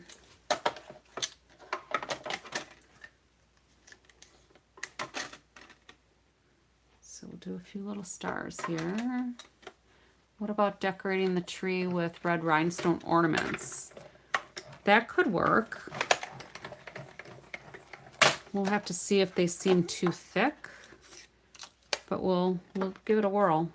So we'll do a few little stars here. What about decorating the tree with red rhinestone ornaments? That could work. We'll have to see if they seem too thick, but we'll give it a whirl.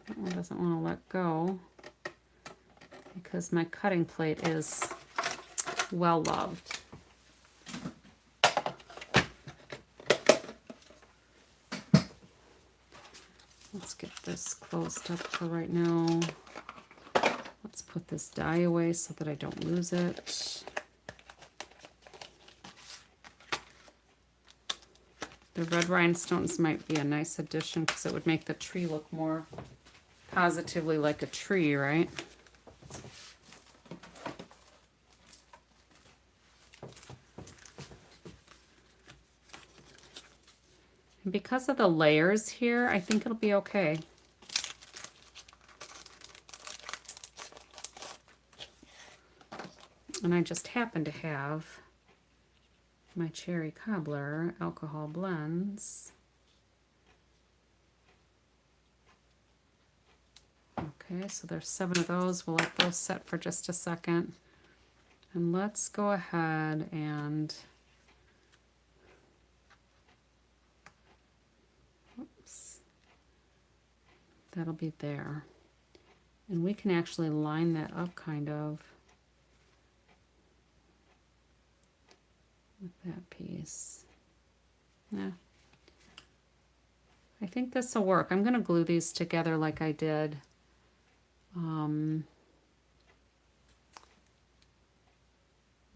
That one doesn't want to let go because my cutting plate is well loved. Let's get this closed up for right now. Let's put this die away so that I don't lose it. The red rhinestones might be a nice addition because it would make the tree look more positively like a tree, right? And because of the layers here, I think it'll be okay. And I just happen to have my cherry cobbler alcohol blends. Okay, so there's 7 of those. We'll let those set for just a second. And let's go ahead and, oops, that'll be there. And we can actually line that up kind of with that piece. Yeah. I think this will work. I'm going to glue these together like I did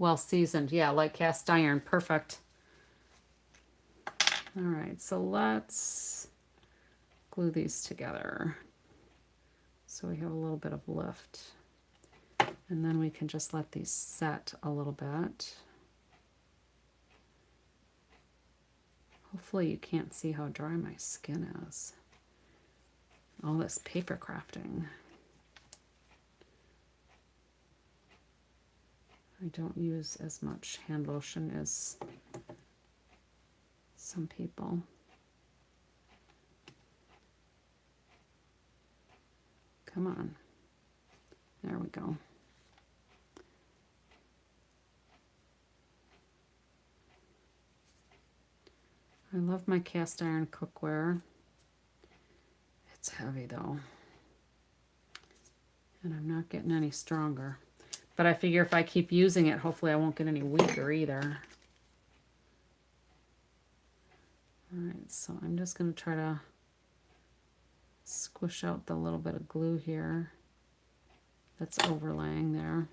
well seasoned, yeah, like cast iron. Perfect. All right, so let's glue these together so we have a little bit of lift, and then we can just let these set a little bit. Hopefully you can't see how dry my skin is. All this paper crafting. I don't use as much hand lotion as some people. Come on. There we go. I love my cast iron cookware. It's heavy though. And I'm not getting any stronger. But I figure if I keep using it, hopefully I won't get any weaker either. All right, so I'm just going to try to squish out the little bit of glue here that's overlaying there.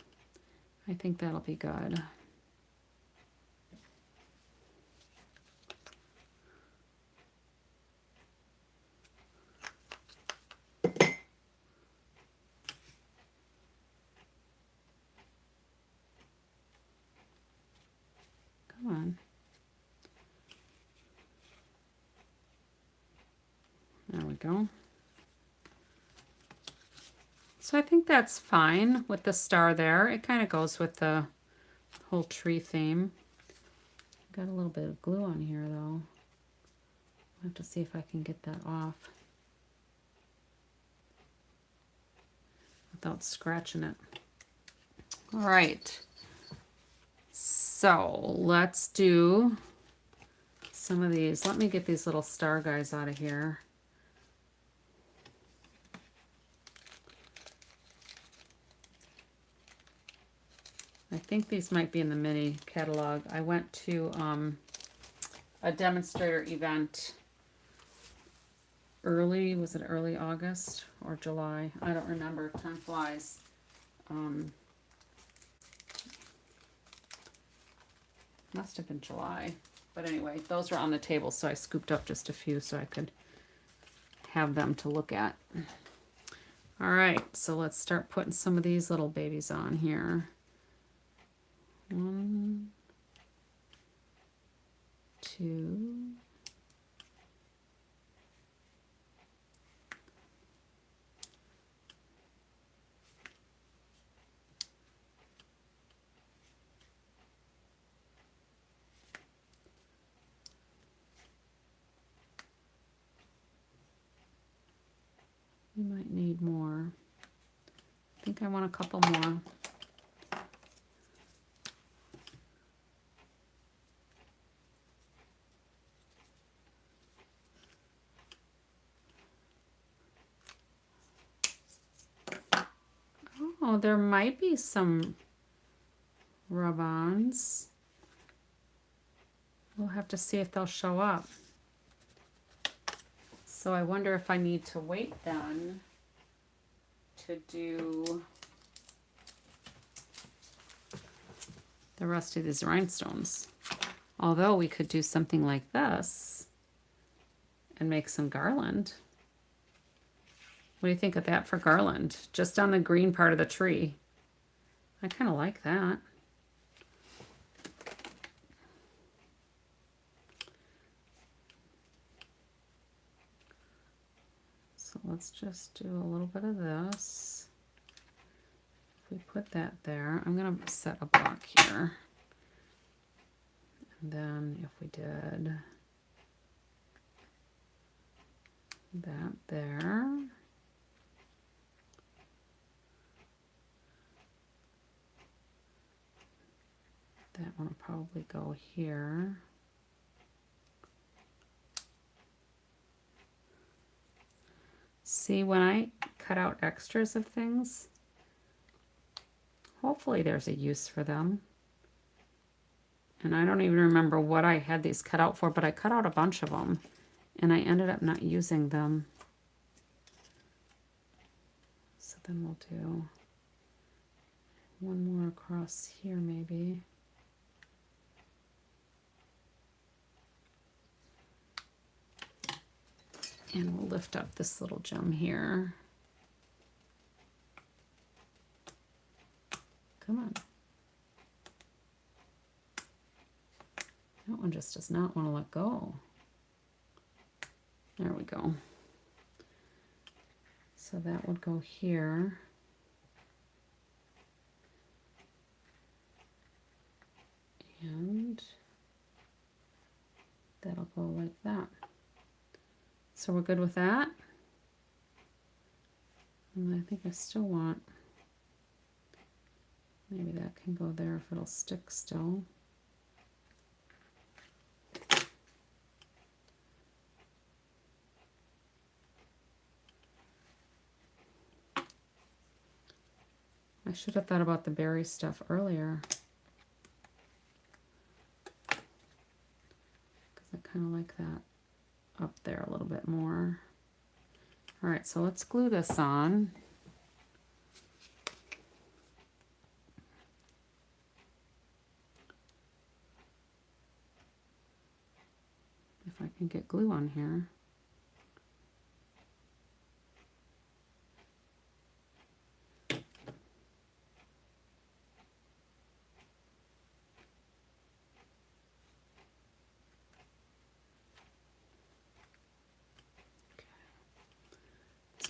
I think that'll be good. Come on. There we go. So I think that's fine with the star there. It kind of goes with the whole tree theme. Got a little bit of glue on here though. I'll have to see if I can get that off without scratching it. All right. So let's do some of these. Let me get these little star guys out of here. I think these might be in the mini catalog. I went to a demonstrator event was it early August or July? I don't remember, time flies. Must have been July. But anyway, those are on the table, so I scooped up just a few so I could have them to look at. All right, so let's start putting some of these little babies on here. 1, 2. You might need more. I think I want a couple more. Oh, there might be some rub-ons. We'll have to see if they'll show up. So I wonder if I need to wait then to do the rest of these rhinestones. Although we could do something like this and make some garland. What do you think of that for garland? Just on the green part of the tree. I kind of like that. So let's just do a little bit of this. If we put that there, I'm going to set a block here. And then if we did that there. That one will probably go here. See, when I cut out extras of things, hopefully there's a use for them. And I don't even remember what I had these cut out for, but I cut out a bunch of them, and I ended up not using them. So then we'll do one more across here maybe. And we'll lift up this little gem here. Come on. That one just does not want to let go. There we go. So that would go here. And that'll go like that. So we're good with that. And I think I still want, maybe that can go there if it'll stick still. I should have thought about the berry stuff earlier, because I kind of like that up there a little bit more. All right, so let's glue this on. If I can get glue on here.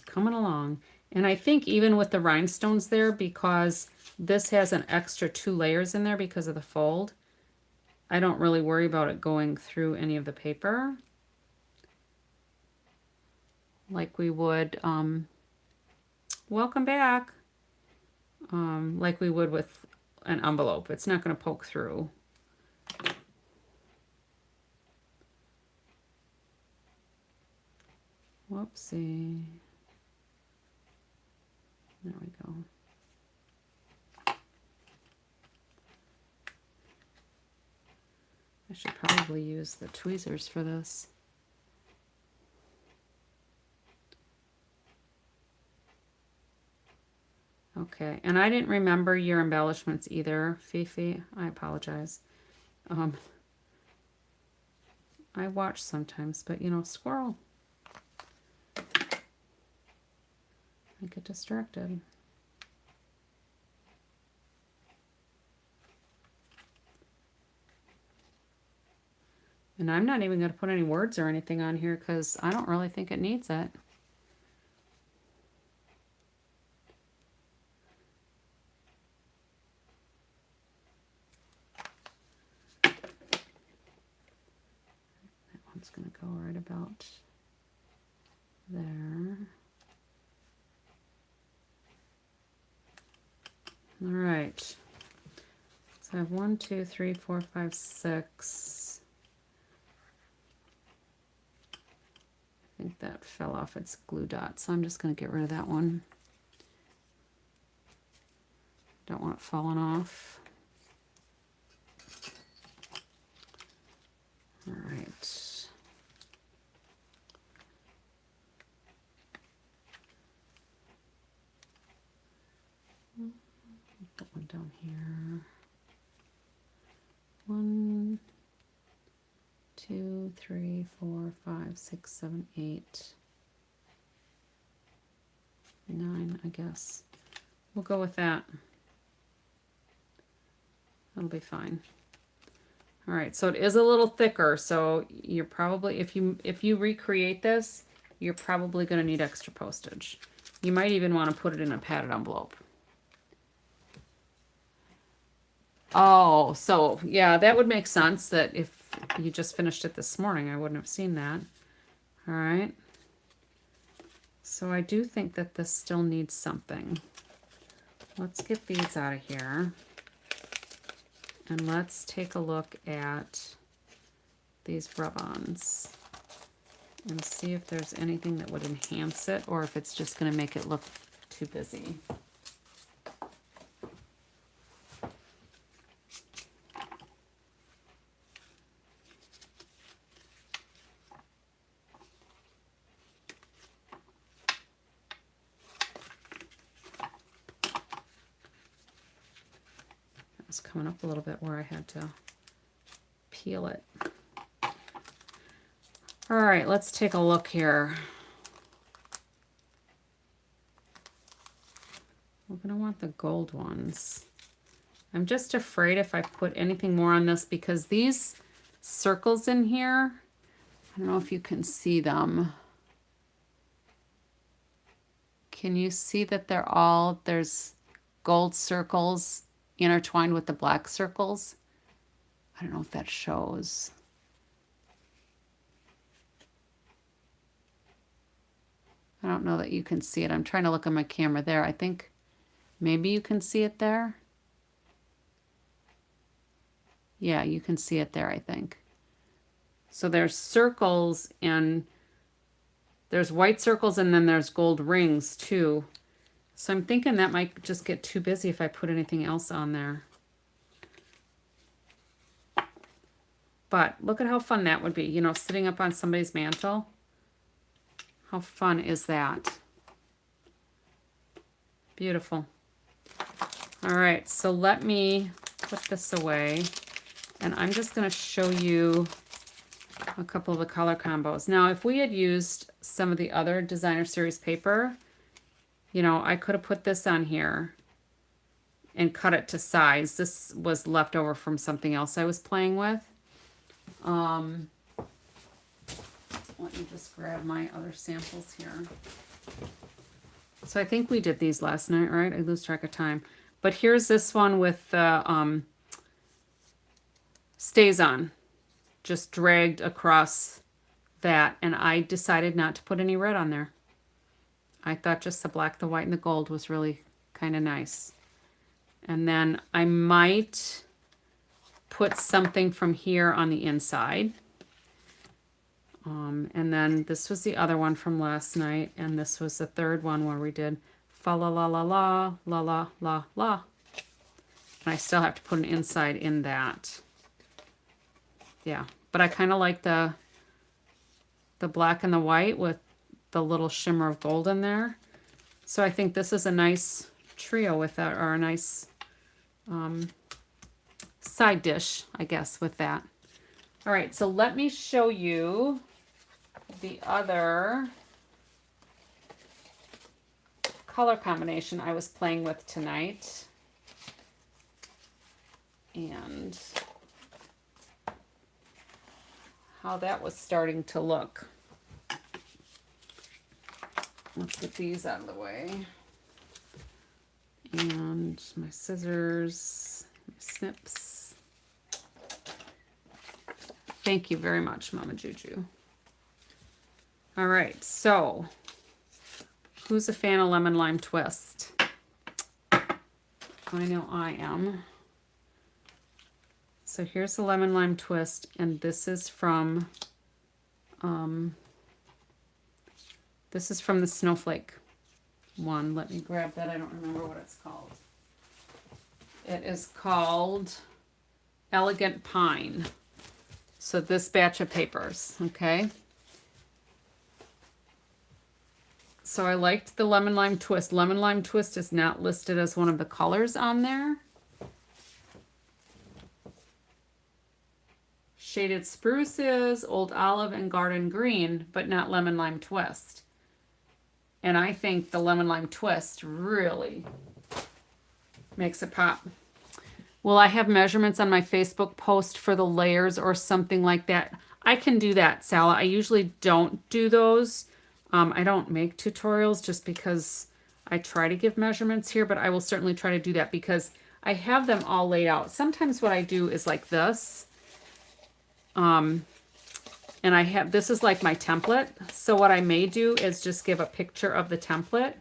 Coming along. And I think even with the rhinestones there, because this has an extra 2 layers in there because of the fold, I don't really worry about it going through any of the paper like we would, welcome back, like we would with an envelope. It's not going to poke through. Whoopsie. There we go. I should probably use the tweezers for this. Okay, and I didn't remember your embellishments either, Fifi. I apologize. I watch sometimes, but you know, squirrel. I get distracted. And I'm not even going to put any words or anything on here because I don't really think it needs it. That one's going to go right about there. All right. So I have 1, 2, 3, 4, 5, 6. I think that fell off its glue dot, so I'm just going to get rid of that one. Don't want it falling off. All right. Put one down here. 1, 2, 3, 4, 5, 6, 7, 8, 9, I guess. We'll go with that. That'll be fine. All right, so it is a little thicker, so you're probably, if you recreate this, you're probably going to need extra postage. You might even want to put it in a padded envelope. Oh, so yeah, that would make sense that if you just finished it this morning, I wouldn't have seen that. All right. So I do think that this still needs something. Let's get these out of here. And let's take a look at these rub-ons and see if there's anything that would enhance it or if it's just going to make it look too busy. Coming up a little bit where I had to peel it. All right, let's take a look here. We're going to want the gold ones. I'm just afraid if I put anything more on this because these circles in here, I don't know if you can see them. Can you see that there's gold circles intertwined with the black circles? I don't know if that shows. I don't know that you can see it. I'm trying to look on my camera there. I think maybe you can see it there. Yeah, you can see it there, I think. So there's circles and there's white circles and then there's gold rings too. So I'm thinking that might just get too busy if I put anything else on there. But look at how fun that would be, you know, sitting up on somebody's mantle. How fun is that? Beautiful. All right, so let me put this away. And I'm just going to show you a couple of the color combos. Now, if we had used some of the other designer series paper, you know, I could have put this on here and cut it to size. This was left over from something else I was playing with. Let me just grab my other samples here. So I think we did these last night, right? I lose track of time. But here's this one with the stays on, just dragged across that. And I decided not to put any red on there. I thought just the black, the white, and the gold was really kind of nice. And then I might put something from here on the inside. And then this was the other one from last night, and this was the third one where we did fa la la la la la la la la. And I still have to put an inside in that. Yeah, but I kind of like the black and the white with the little shimmer of gold in there. So I think this is a nice trio with that, or a nice side dish, I guess, with that. All right, so let me show you the other color combination I was playing with tonight. And how that was starting to look. Let's get these out of the way. And my scissors, my snips. Thank you very much, Mama Juju. All right, so who's a fan of lemon lime twist? I know I am. So here's the lemon lime twist, and this is from the snowflake one. Let me grab that. I don't remember what it's called. It is called Elegant Pine. So this batch of papers, okay? So I liked the lemon lime twist. Lemon lime twist is not listed as one of the colors on there. Shaded spruces, old olive, and garden green, but not lemon lime twist. And I think the lemon lime twist really makes it pop. Will I have measurements on my Facebook post for the layers or something like that? I can do that, Sala. I usually don't do those. I don't make tutorials just because I try to give measurements here, but I will certainly try to do that because I have them all laid out. Sometimes what I do is like this. And this is like my template. So what I may do is just give a picture of the template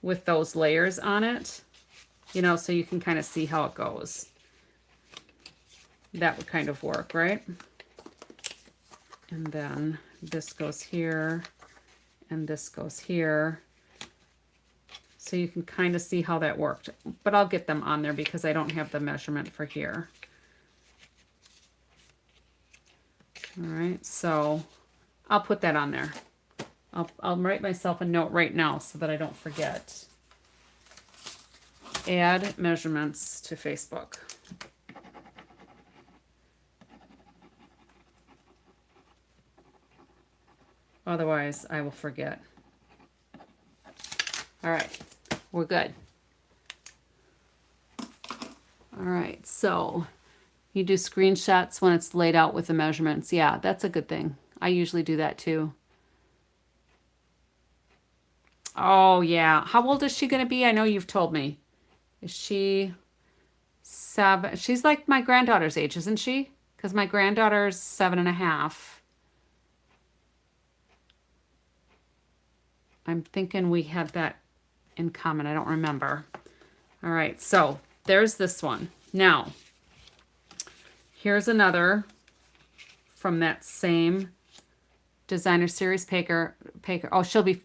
with those layers on it, you know, so you can kind of see how it goes. That would kind of work, right? And then this goes here and this goes here. So you can kind of see how that worked, but I'll get them on there because I don't have the measurement for here. All right, so I'll put that on there. I'll write myself a note right now so that I don't forget. Add measurements to Facebook. Otherwise, I will forget. All right, we're good. All right, so you do screenshots when it's laid out with the measurements. Yeah, that's a good thing. I usually do that too. Oh, yeah. How old is she going to be? I know you've told me. Is she 7? She's like my granddaughter's age, isn't she? Because my granddaughter's 7.5. I'm thinking we had that in common. I don't remember. All right, so there's this one. Now, here's another from that same designer series paper. Oh, she'll be,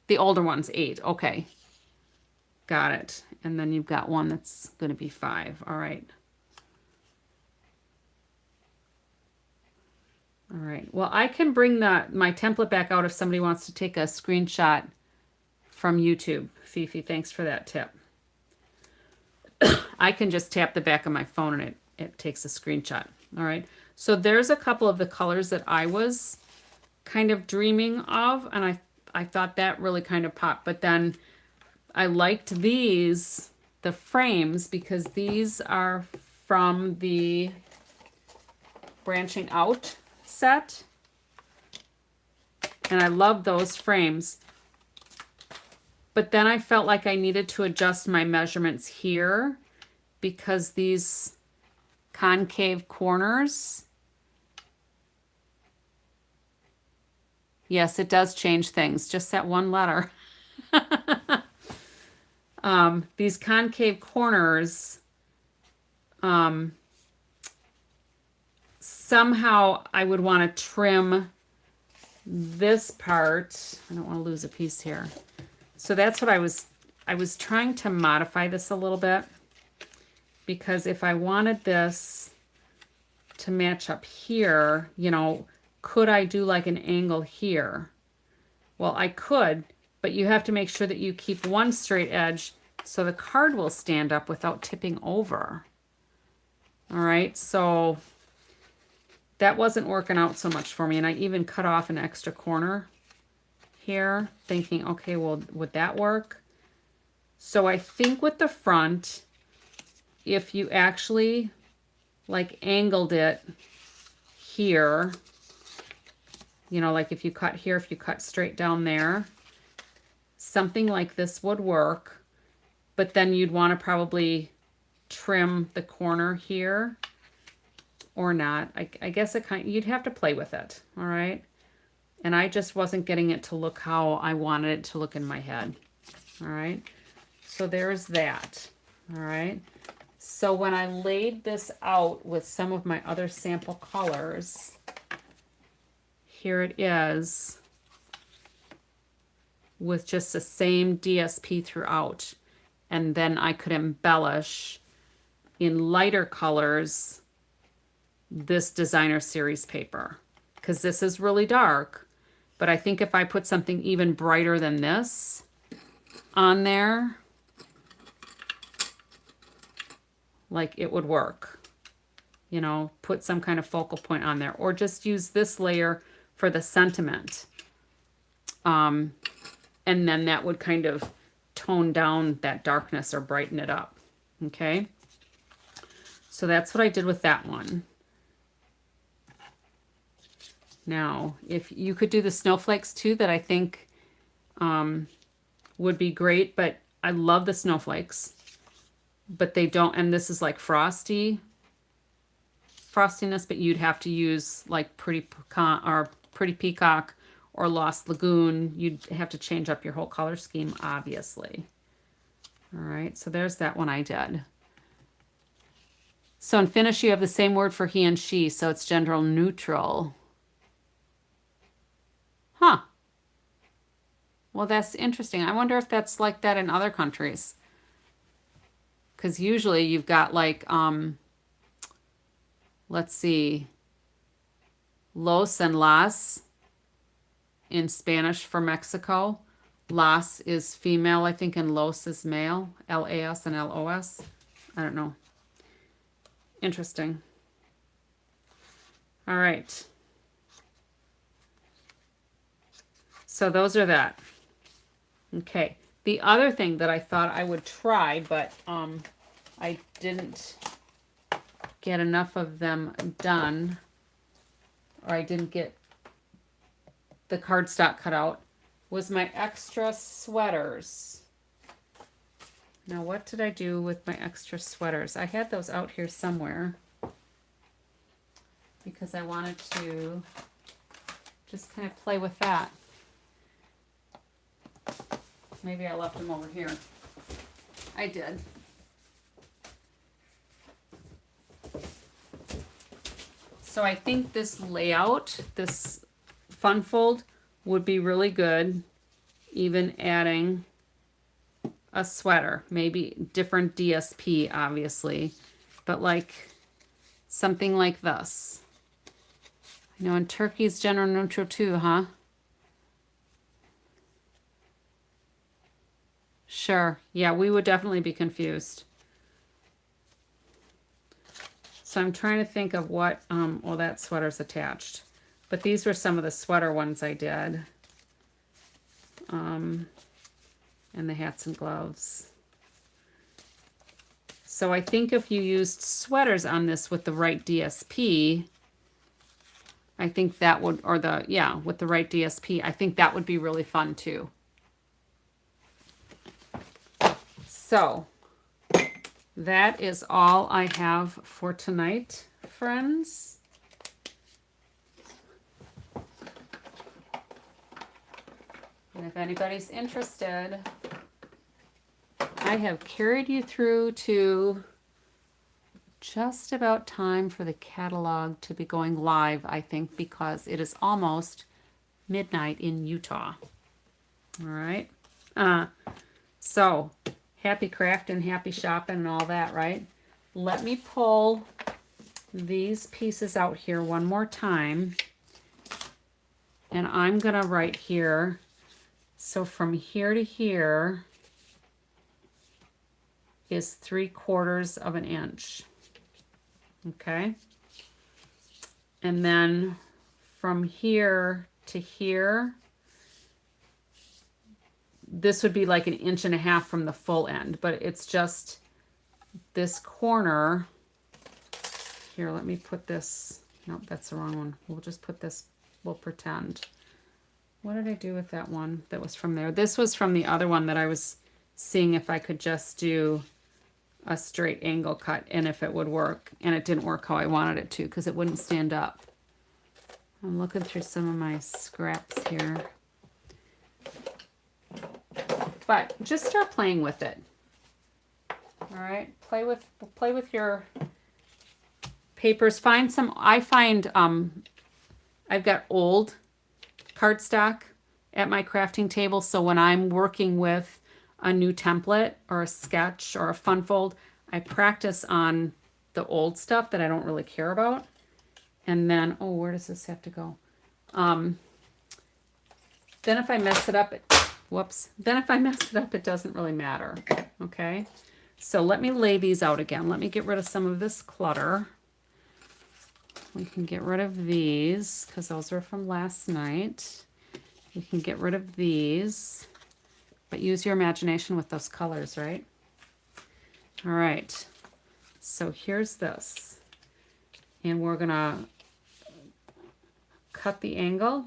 the older one's 8. Okay. Got it. And then you've got one that's going to be 5. All right. All right. Well, I can bring my template back out if somebody wants to take a screenshot from YouTube. Fifi, thanks for that tip. I can just tap the back of my phone and it takes a screenshot. All right. So there's a couple of the colors that I was kind of dreaming of, and I thought that really kind of popped. But then I liked these, the frames, because these are from the Branching Out set. And I love those frames. but then I felt like I needed to adjust my measurements here because these concave corners, yes, it does change things, just that one letter. These concave corners, somehow I would want to trim this part. I don't want to lose a piece here. So that's what I was trying to modify this a little bit, because if I wanted this to match up here, you know, could I do like an angle here? Well, I could, but you have to make sure that you keep one straight edge so the card will stand up without tipping over. All right, so that wasn't working out so much for me, and I even cut off an extra corner here, thinking, okay, well, would that work? So I think with the front, if you actually like angled it here, you know, like if you cut here, if you cut straight down there, something like this would work, but then you'd want to probably trim the corner here or not. I guess it you'd have to play with it, all right? And I just wasn't getting it to look how I wanted it to look in my head, all right? So there's that, all right? So when I laid this out with some of my other sample colors, here it is with just the same DSP throughout. And then I could embellish in lighter colors this designer series paper, because this is really dark. But I think if I put something even brighter than this on there, like it would work. You know, put some kind of focal point on there, or just use this layer for the sentiment. And then that would kind of tone down that darkness or brighten it up. Okay. So that's what I did with that one. Now, if you could do the snowflakes too, that I think would be great, but I love the snowflakes, but they don't, and this is like frostiness, but you'd have to use like Pretty Peacock or Lost Lagoon. You'd have to change up your whole color scheme, obviously. All right, so there's that one I did. So in Finnish, you have the same word for he and she, so it's gender neutral. Huh. Well, that's interesting. I wonder if that's like that in other countries. Because usually you've got like, let's see, los and las in Spanish for Mexico. Las is female, I think, and los is male. L-A-S and L-O-S. I don't know. Interesting. All right. So those are that. Okay. The other thing that I thought I would try, but I didn't get enough of them done, or I didn't get the cardstock cut out, was my extra sweaters. Now, what did I do with my extra sweaters? I had those out here somewhere because I wanted to just kind of play with that. Maybe I left them over here. I did. So I think this layout, this fun fold, would be really good. Even adding a sweater, maybe different DSP, obviously, but like something like this. I know in Turkey's gender neutral too, huh? Sure. Yeah, we would definitely be confused. So I'm trying to think of what, well, that sweater's attached. But these were some of the sweater ones I did. And the hats and gloves. So I think if you used sweaters on this with the right DSP, I think that would, with the right DSP, I think that would be really fun too. So that is all I have for tonight, friends. And if anybody's interested, I have carried you through to just about time for the catalog to be going live, I think, because it is almost midnight in Utah. All right. So happy crafting, happy shopping, and all that, right? Let me pull these pieces out here one more time. And I'm going to write here. So from here to here is 3/4 of an inch. Okay. And then from here to here, this would be like 1.5 inches from the full end, but it's just this corner. Here, let me put this. Nope, that's the wrong one. We'll just put this, we'll pretend. What did I do with that one that was from there? This was from the other one that I was seeing if I could just do a straight angle cut and if it would work. And it didn't work how I wanted it to because it wouldn't stand up. I'm looking through some of my scraps here. But just start playing with it. All right, play with your papers. Find some. I find I've got old cardstock at my crafting table, so when I'm working with a new template or a sketch or a fun fold, I practice on the old stuff that I don't really care about. And then, oh, where does this have to go? Then if I mess it up, then if I mess it up, it doesn't really matter. Okay. So let me lay these out again. Let me get rid of some of this clutter. We can get rid of these because those are from last night. We can get rid of these, but use your imagination with those colors, right? All right. So here's this. And we're going to cut the angle.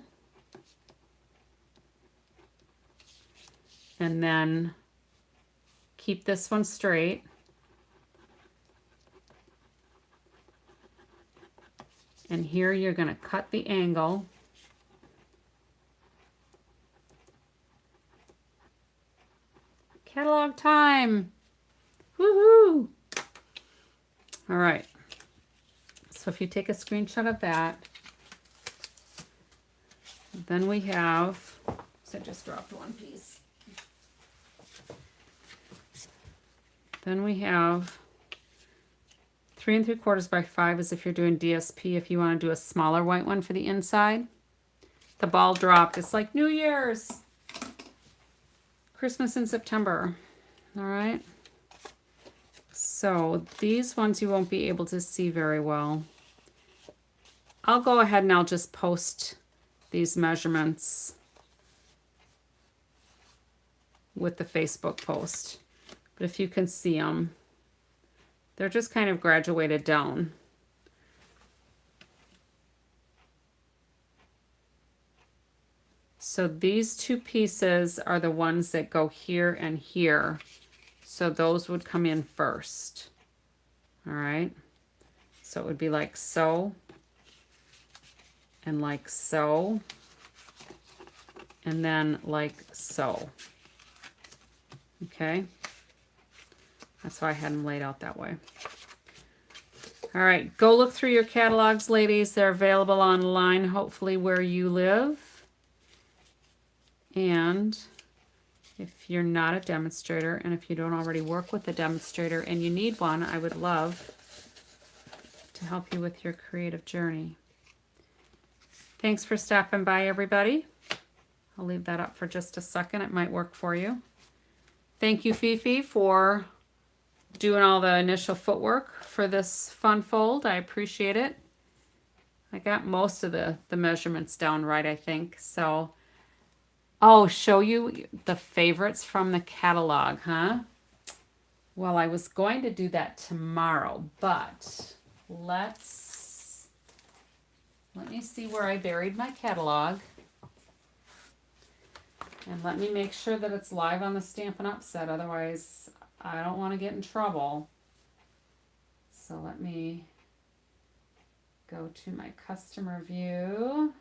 And then keep this one straight. And here you're going to cut the angle. Catalog time. Woohoo! All right. So if you take a screenshot of that, then we have, so I just dropped one piece. Then we have 3 3/4 by 5 as if you're doing DSP. If you want to do a smaller white one for the inside. The ball dropped. It's like New Year's. Christmas in September. All right. So these ones you won't be able to see very well. I'll go ahead and I'll just post these measurements with the Facebook post. But if you can see them, they're just kind of graduated down. So these two pieces are the ones that go here and here. So those would come in first. All right. So it would be like so, and like so, and then like so. Okay. That's why I had them laid out that way. All right, go look through your catalogs, ladies. They're available online, hopefully where you live. And if you're not a demonstrator, and if you don't already work with a demonstrator and you need one, I would love to help you with your creative journey. Thanks for stopping by, everybody. I'll leave that up for just a second. It might work for you. Thank you, Fifi, for doing all the initial footwork for this fun fold. I appreciate it. I got most of the measurements down right, I think. So, oh, show you the favorites from the catalog, huh? Well, I was going to do that tomorrow, but let me see where I buried my catalog. And let me make sure that it's live on the Stampin' Up set. Otherwise, I don't want to get in trouble. So let me go to my customer view.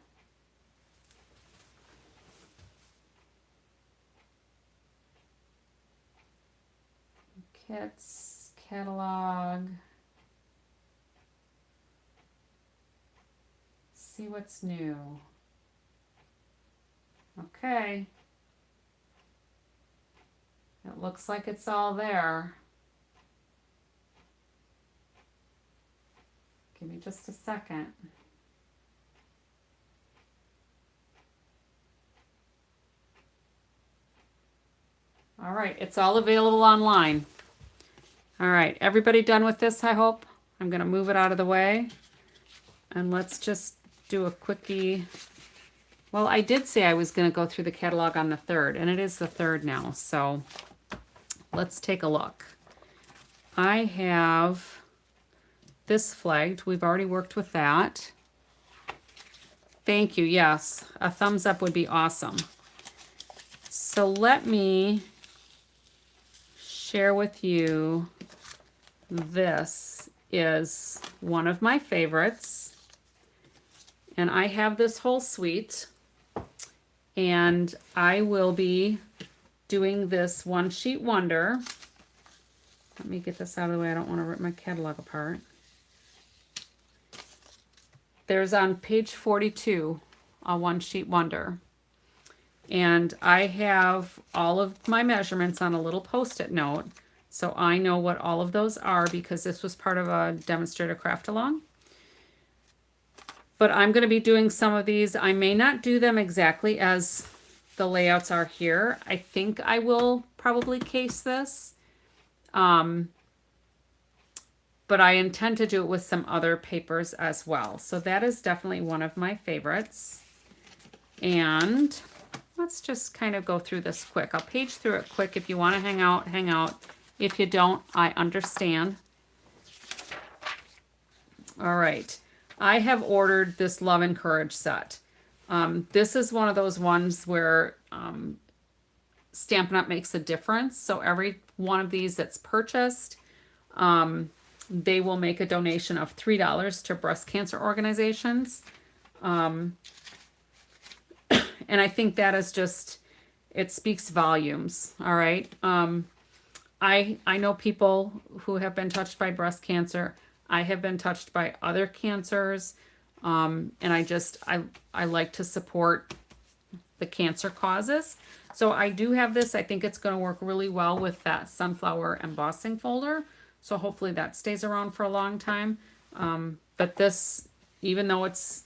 Kits, catalog. See what's new. Okay. It looks like it's all there. Give me just a second. All right, it's all available online. All right, everybody done with this, I hope? I'm gonna move it out of the way. And let's just do a quickie. Well, I did say I was gonna go through the catalog on the 3rd, and it is the 3rd now, so let's take a look. I have this flagged. We've already worked with that. Thank you, yes. A thumbs up would be awesome. So let me share with you. This is one of my favorites. And I have this whole suite. And I will be doing this One Sheet Wonder. Let me get this out of the way. I don't want to rip my catalog apart. There's on page 42 a One Sheet Wonder. And I have all of my measurements on a little post-it note. So I know what all of those are because this was part of a demonstrator craft along. But I'm going to be doing some of these. I may not do them exactly as the layouts are here. I think I will probably case this. But I intend to do it with some other papers as well. So that is definitely one of my favorites. And let's just kind of go through this quick. I'll page through it quick. If you want to hang out, hang out. If you don't, I understand. All right. I have ordered this Love and Courage set. This is one of those ones where Stampin' Up! Makes a difference. So every one of these that's purchased, they will make a donation of $3 to breast cancer organizations. And I think that is just, it speaks volumes. All right. I know people who have been touched by breast cancer. I have been touched by other cancers. And I like to support the cancer causes. So I do have this. I think it's going to work really well with that sunflower embossing folder. So hopefully that stays around for a long time. But this, even though it's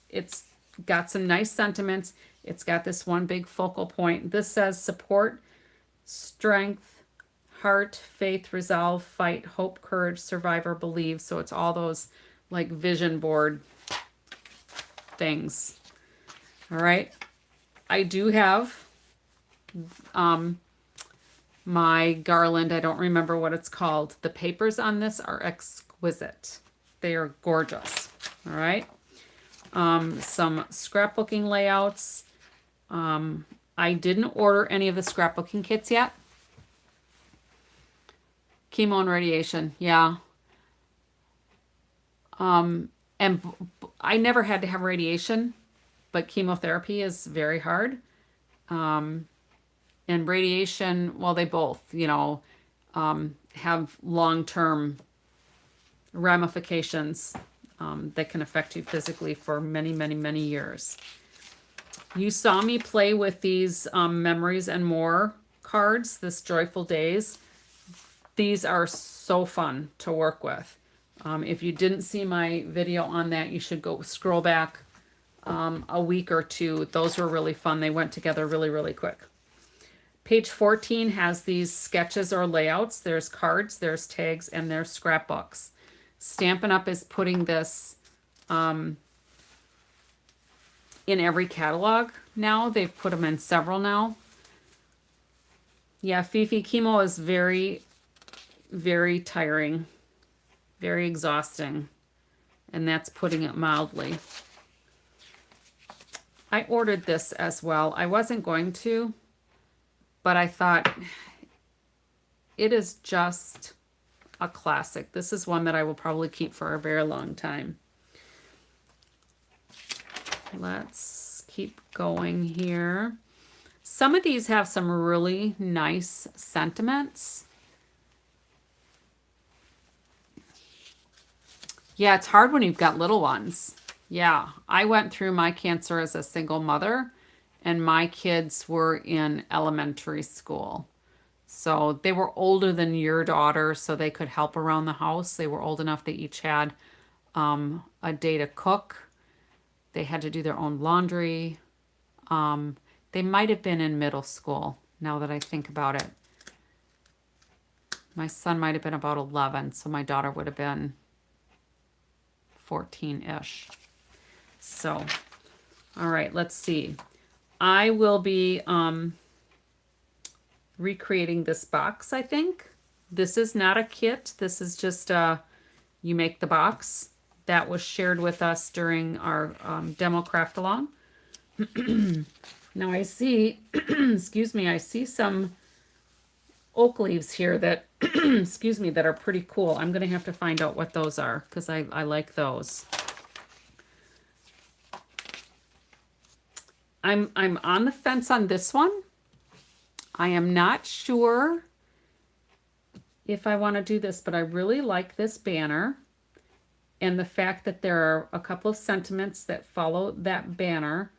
got some nice sentiments, it's got this one big focal point. This says support, strength, heart, faith, resolve, fight, hope, courage, survivor, believe. So it's all those like vision board things. All right. I do have my garland. I don't remember what it's called. The papers on this are exquisite. They are gorgeous. All right. Some scrapbooking layouts. I didn't order any of the scrapbooking kits yet. Chemo and radiation, yeah. And I never had to have radiation, but chemotherapy is very hard. And radiation, well, they both, have long-term ramifications that can affect you physically for many, many, many years. You saw me play with these Memories and More cards, this Joyful Days. These are so fun to work with. If you didn't see my video on that, you should go scroll back a week or two. Those were really fun. They went together really, really quick. Page 14 has these sketches or layouts. There's cards, there's tags, and there's scrapbooks. Stampin' Up! Is putting this in every catalog now. They've put them in several now. Yeah, Fifi, chemo is very, very tiring, very exhausting, and that's putting it mildly. I ordered this as well. I wasn't going to, but I thought it is just a classic. This is one that I will probably keep for a very long time. Let's keep going here. Some of these have some really nice sentiments. Yeah, it's hard when you've got little ones. Yeah, I went through my cancer as a single mother, and my kids were in elementary school. So they were older than your daughter, so they could help around the house. They were old enough, they each had a day to cook. They had to do their own laundry. They might have been in middle school, now that I think about it. My son might have been about 11, so my daughter would have been 14-ish. So, all right, let's see. I will be recreating this box, I think. This is not a kit. This is just you make the box. That was shared with us during our demo craft along. Now I see, excuse me, I see some oak leaves here that, excuse me, that are pretty cool. I'm going to have to find out what those are because I like those. I'm on the fence on this one. I am not sure if I want to do this, but I really like this banner and the fact that there are a couple of sentiments that follow that banner.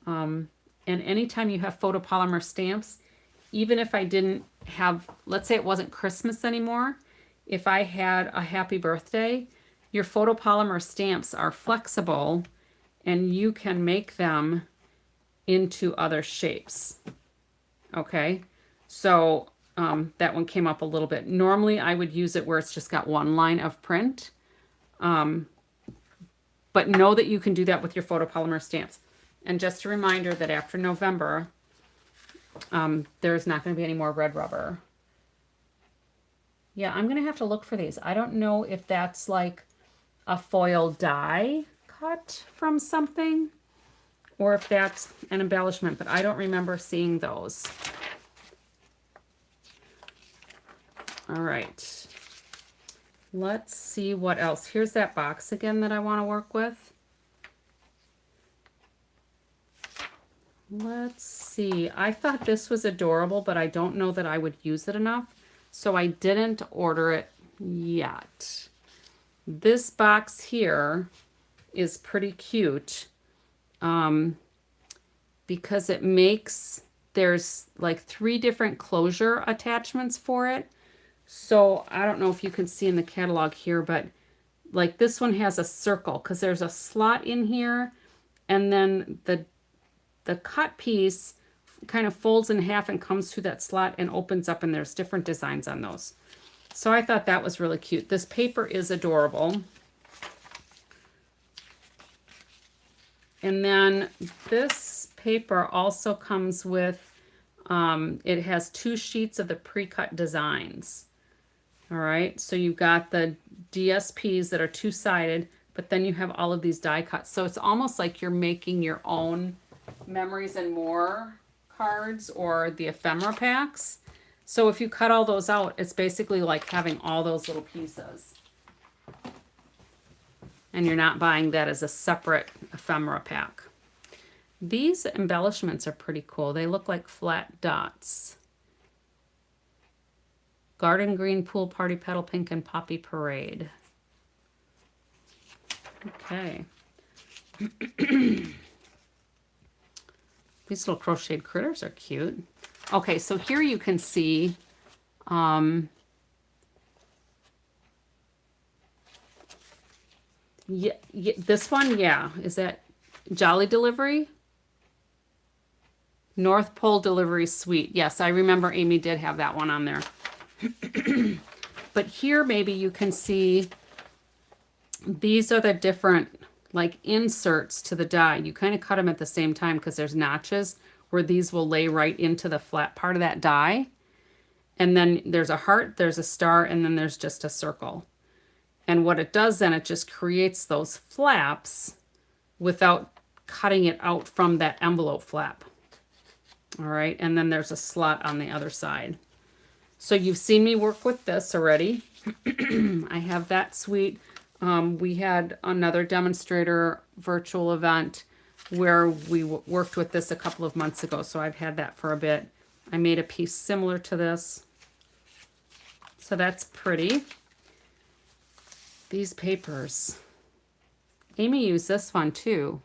And anytime you have photopolymer stamps, even if I didn't have, let's say it wasn't Christmas anymore, if I had a happy birthday, your photopolymer stamps are flexible and you can make them into other shapes. Okay, so that one came up a little bit. Normally I would use it where it's just got one line of print. But know that you can do that with your photopolymer stamps. And just a reminder that after November, there's not going to be any more red rubber. Yeah, I'm going to have to look for these. I don't know if that's like a foil die cut from something or if that's an embellishment, but I don't remember seeing those. All right. Let's see what else. Here's that box again that I want to work with. Let's see. I thought this was adorable, but I don't know that I would use it enough, so I didn't order it yet. This box here is pretty cute because it makes, there's like 3 different closure attachments for it. So I don't know if you can see in the catalog here, but like this one has a circle because there's a slot in here, and then the cut piece kind of folds in half and comes through that slot and opens up, and there's different designs on those. So I thought that was really cute. This paper is adorable. And then this paper also comes with, it has 2 sheets of the pre-cut designs. All right, so you've got the DSPs that are 2-sided, but then you have all of these die cuts. So it's almost like you're making your own Memories and More cards or the ephemera packs. So if you cut all those out, it's basically like having all those little pieces. And you're not buying that as a separate ephemera pack. These embellishments are pretty cool. They look like flat dots. Garden Green, Pool Party, Petal Pink, and Poppy Parade. Okay. These little crocheted critters are cute. Okay, so here you can see yeah, this one, yeah. Is that Jolly Delivery? North Pole Delivery Suite. Yes, I remember Amy did have that one on there. But here maybe you can see these are the different like inserts to the die. You kind of cut them at the same time because there's notches where these will lay right into the flat part of that die. And then there's a heart, there's a star, and then there's just a circle. And what it does then, it just creates those flaps without cutting it out from that envelope flap. All right, and then there's a slot on the other side. So you've seen me work with this already. I have that suite. We had another demonstrator virtual event where we worked with this a couple of months ago, so I've had that for a bit. I made a piece similar to this. So that's pretty. These papers. Amy used this one too,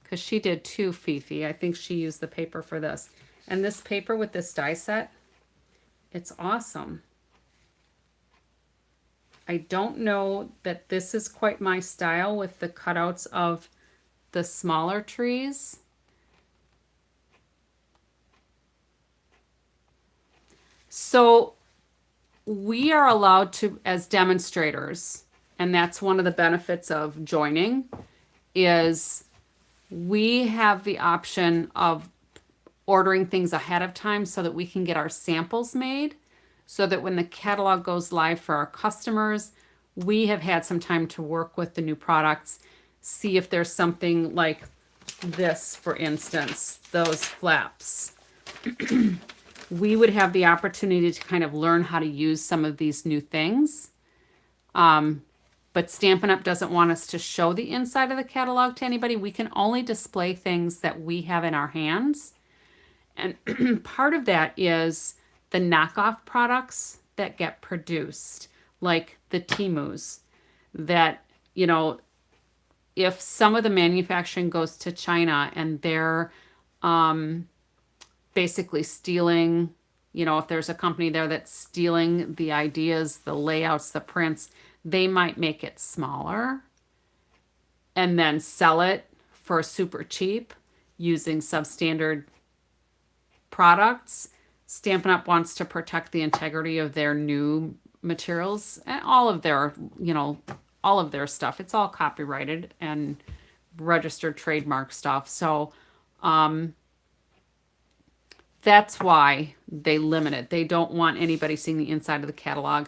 because she did two, Fifi. I think she used the paper for this. And this paper with this die set, it's awesome. I don't know that this is quite my style with the cutouts of the smaller trees. So we are allowed to, as demonstrators, and that's one of the benefits of joining, is we have the option of ordering things ahead of time so that we can get our samples made, so that when the catalog goes live for our customers, we have had some time to work with the new products, see if there's something like this, for instance, those flaps. We would have the opportunity to kind of learn how to use some of these new things. But Stampin' Up! Doesn't want us to show the inside of the catalog to anybody. We can only display things that we have in our hands. And part of that is the knockoff products that get produced, like the Temus, that, you know, if some of the manufacturing goes to China and they're basically stealing, you know, if there's a company there that's stealing the ideas, the layouts, the prints, they might make it smaller and then sell it for super cheap using substandard products. Stampin' Up! Wants to protect the integrity of their new materials and all of their, you know, all of their stuff. It's all copyrighted and registered trademark stuff. So that's why they limit it. They don't want anybody seeing the inside of the catalog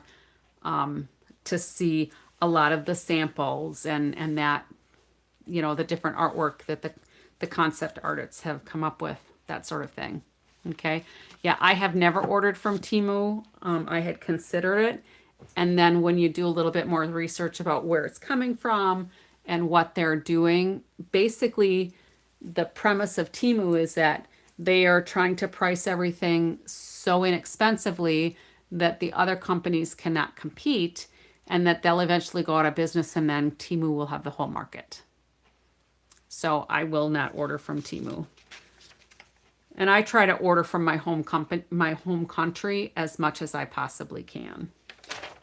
to see a lot of the samples and that, you know, the different artwork that the concept artists have come up with, that sort of thing. Okay. Yeah, I have never ordered from Temu. I had considered it. And then when you do a little bit more research about where it's coming from and what they're doing, basically the premise of Temu is that they are trying to price everything so inexpensively that the other companies cannot compete, and that they'll eventually go out of business, and then Temu will have the whole market. So I will not order from Temu. And I try to order from my home country as much as I possibly can.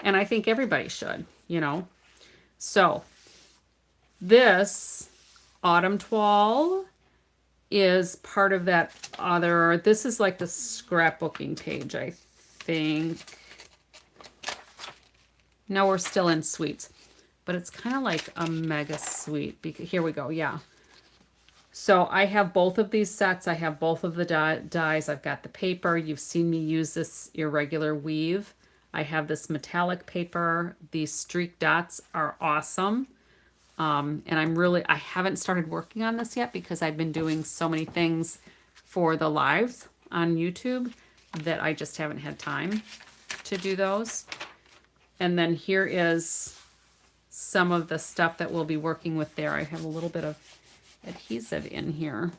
And I think everybody should, you know. So this Autumn Toile is part of that other, this is like the scrapbooking page, I think. No, we're still in suites, but it's kind of like a mega suite. Because here we go, yeah. So I have both of these sets. I have both of the dies. I've got the paper. You've seen me use this irregular weave. I have this metallic paper. These streak dots are awesome. And I haven't started working on this yet because I've been doing so many things for the lives on YouTube that I just haven't had time to do those. And then here is some of the stuff that we'll be working with there. I have a little bit of adhesive in here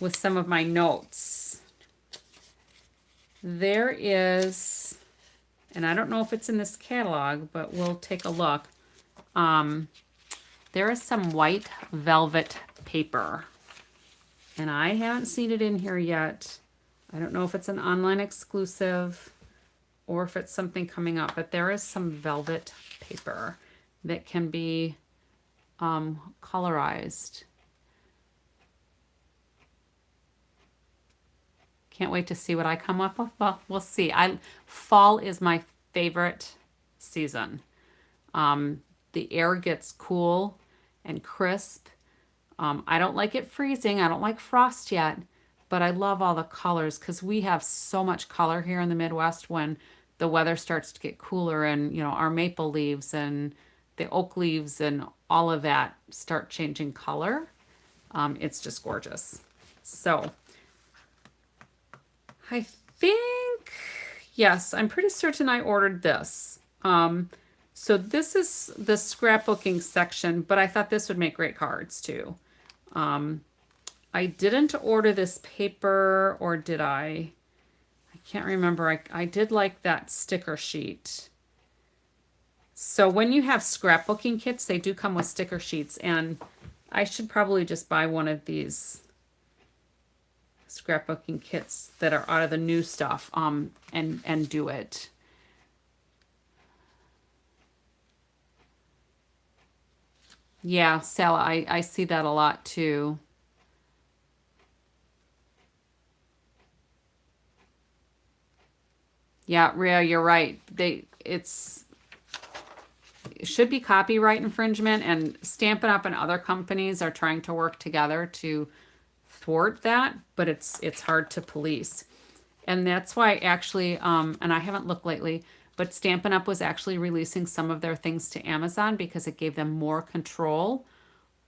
with some of my notes. There is, and I don't know if it's in this catalog, but we'll take a look. There is some white velvet paper, and I haven't seen it in here yet. I don't know if it's an online exclusive or if it's something coming up, but there is some velvet paper that can be colorized. Can't wait to see what I come up with. Well, we'll see. Fall is my favorite season. The air gets cool and crisp. I don't like it freezing. I don't like frost yet, but I love all the colors because we have so much color here in the Midwest when the weather starts to get cooler, and, you know, our maple leaves and the oak leaves and all of that start changing color. It's just gorgeous. So I think, yes, I'm pretty certain I ordered this. So this is the scrapbooking section, but I thought this would make great cards too. I didn't order this paper, or did I? I can't remember. I did like that sticker sheet. So when you have scrapbooking kits, they do come with sticker sheets, and I should probably just buy one of these scrapbooking kits that are out of the new stuff, and do it. Yeah, Sal, I see that a lot too. Yeah, Rhea, you're right. It should be copyright infringement, and Stampin' Up! And other companies are trying to work together to thwart that, but it's hard to police. And that's why actually, and I haven't looked lately, but Stampin' Up! Was actually releasing some of their things to Amazon because it gave them more control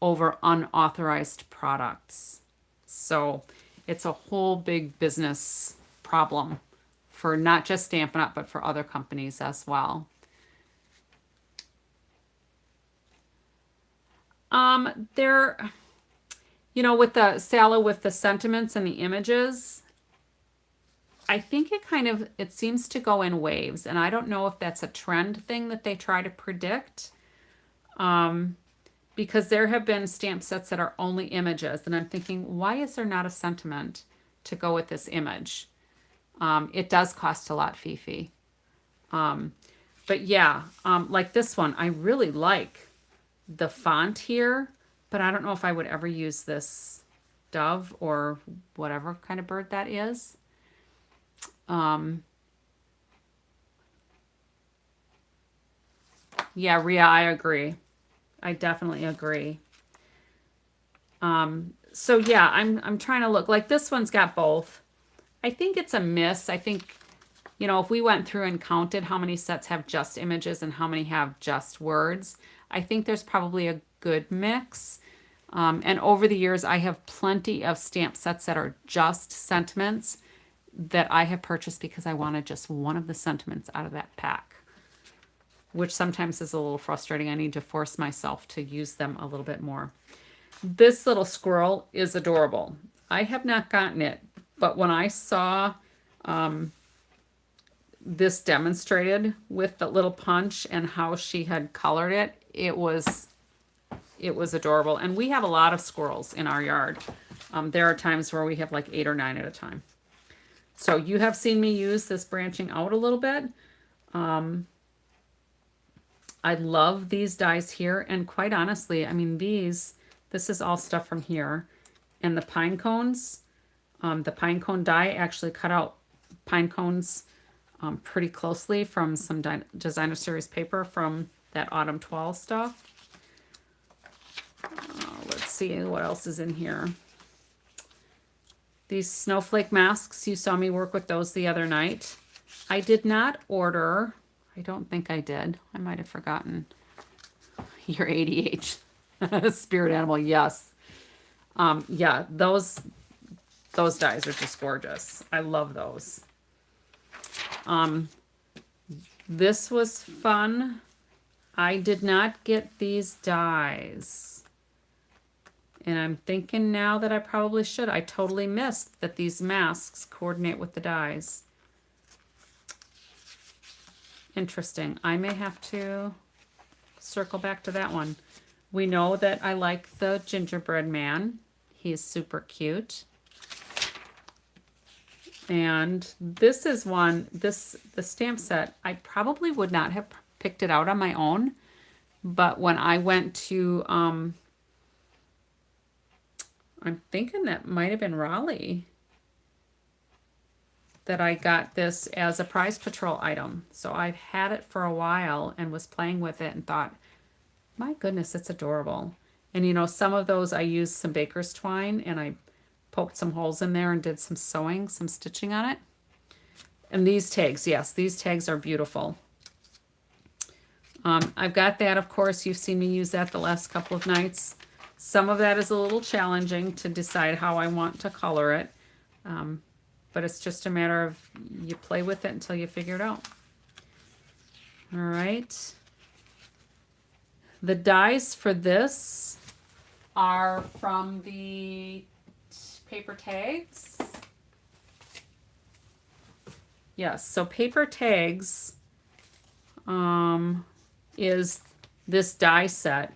over unauthorized products. So it's a whole big business problem for not just Stampin' Up! But for other companies as well. There, with the Sala, with the sentiments and the images, I think it seems to go in waves, and I don't know if that's a trend thing that they try to predict. Because there have been stamp sets that are only images, and I'm thinking, why is there not a sentiment to go with this image? It does cost a lot, Fifi. But yeah, like this one, I really like the font here, but I don't know if I would ever use this dove or whatever kind of bird that is. Yeah, Rhea, I agree. I definitely agree. So yeah, I'm trying to look. Like this one's got both. I think it's a miss. I think, if we went through and counted how many sets have just images and how many have just words, I think there's probably a good mix. And over the years, I have plenty of stamp sets that are just sentiments that I have purchased because I wanted just one of the sentiments out of that pack, which sometimes is a little frustrating. I need to force myself to use them a little bit more. This little squirrel is adorable. I have not gotten it, but when I saw this demonstrated with the little punch and how she had colored it, it was adorable. And we have a lot of squirrels in our yard. There are times where we have like 8 or 9 at a time. So you have seen me use this branching out a little bit. I love these dies here, and quite honestly, I mean, this is all stuff from here. And the pine cones, the pine cone die actually cut out pine cones pretty closely from some designer series paper from that autumn 12 stuff. Let's see what else is in here. These snowflake masks, you saw me work with those the other night. I did not order, I don't think I did. I might have forgotten. Your ADH spirit animal, yes. Yeah, those dies are just gorgeous. I love those. This was fun. I did not get these dies. And I'm thinking now that I probably should. I totally missed that these masks coordinate with the dies. Interesting. I may have to circle back to that one. We know that I like the gingerbread man. He's super cute. And this is one, the stamp set, I probably would not have picked it out on my own. But when I went to, I'm thinking that might have been Raleigh, that I got this as a prize patrol item. So I've had it for a while and was playing with it and thought, my goodness, it's adorable. And some of those I used some baker's twine and I poked some holes in there and did some sewing, some stitching on it. And these tags, yes, these tags are beautiful. I've got that, of course, you've seen me use that the last couple of nights. Some of that is a little challenging to decide how I want to color it. but it's just a matter of you play with it until you figure it out. All right. The dies for this are from the paper tags. Yes, so paper tags is this die set,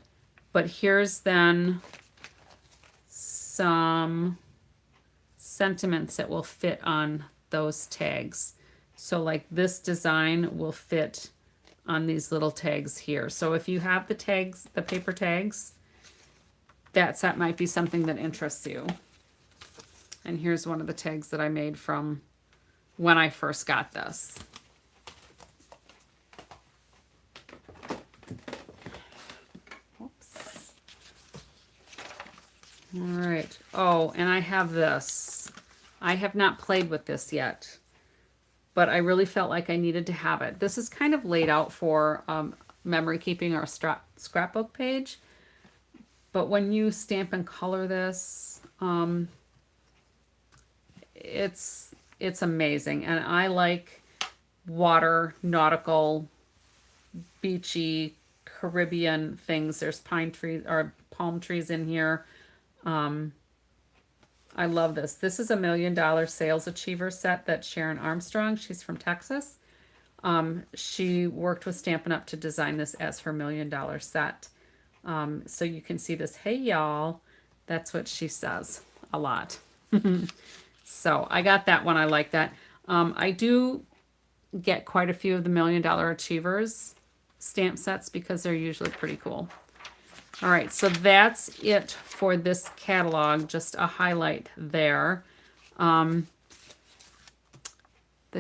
but here's then some sentiments that will fit on those tags. So like this design will fit on these little tags here. So if you have the tags, the paper tags, that set might be something that interests you. And here's one of the tags that I made from when I first got this. Oops. All right. Oh, and I have this. I have not played with this yet, but I really felt like I needed to have it. This is kind of laid out for memory keeping or scrapbook page. But when you stamp and color this, it's amazing. And I like water, nautical, beachy, Caribbean things. There's pine trees or palm trees in here. I love this. This is a $1 Million Sales Achiever set that Sharon Armstrong, she's from Texas. She worked with Stampin' Up! To design this as her $1 Million set. So you can see this, hey y'all, that's what she says a lot. So I got that one, I like that. I do get quite a few of the $1 Million Achievers stamp sets because they're usually pretty cool. All right, so that's it for this catalog, just a highlight there. The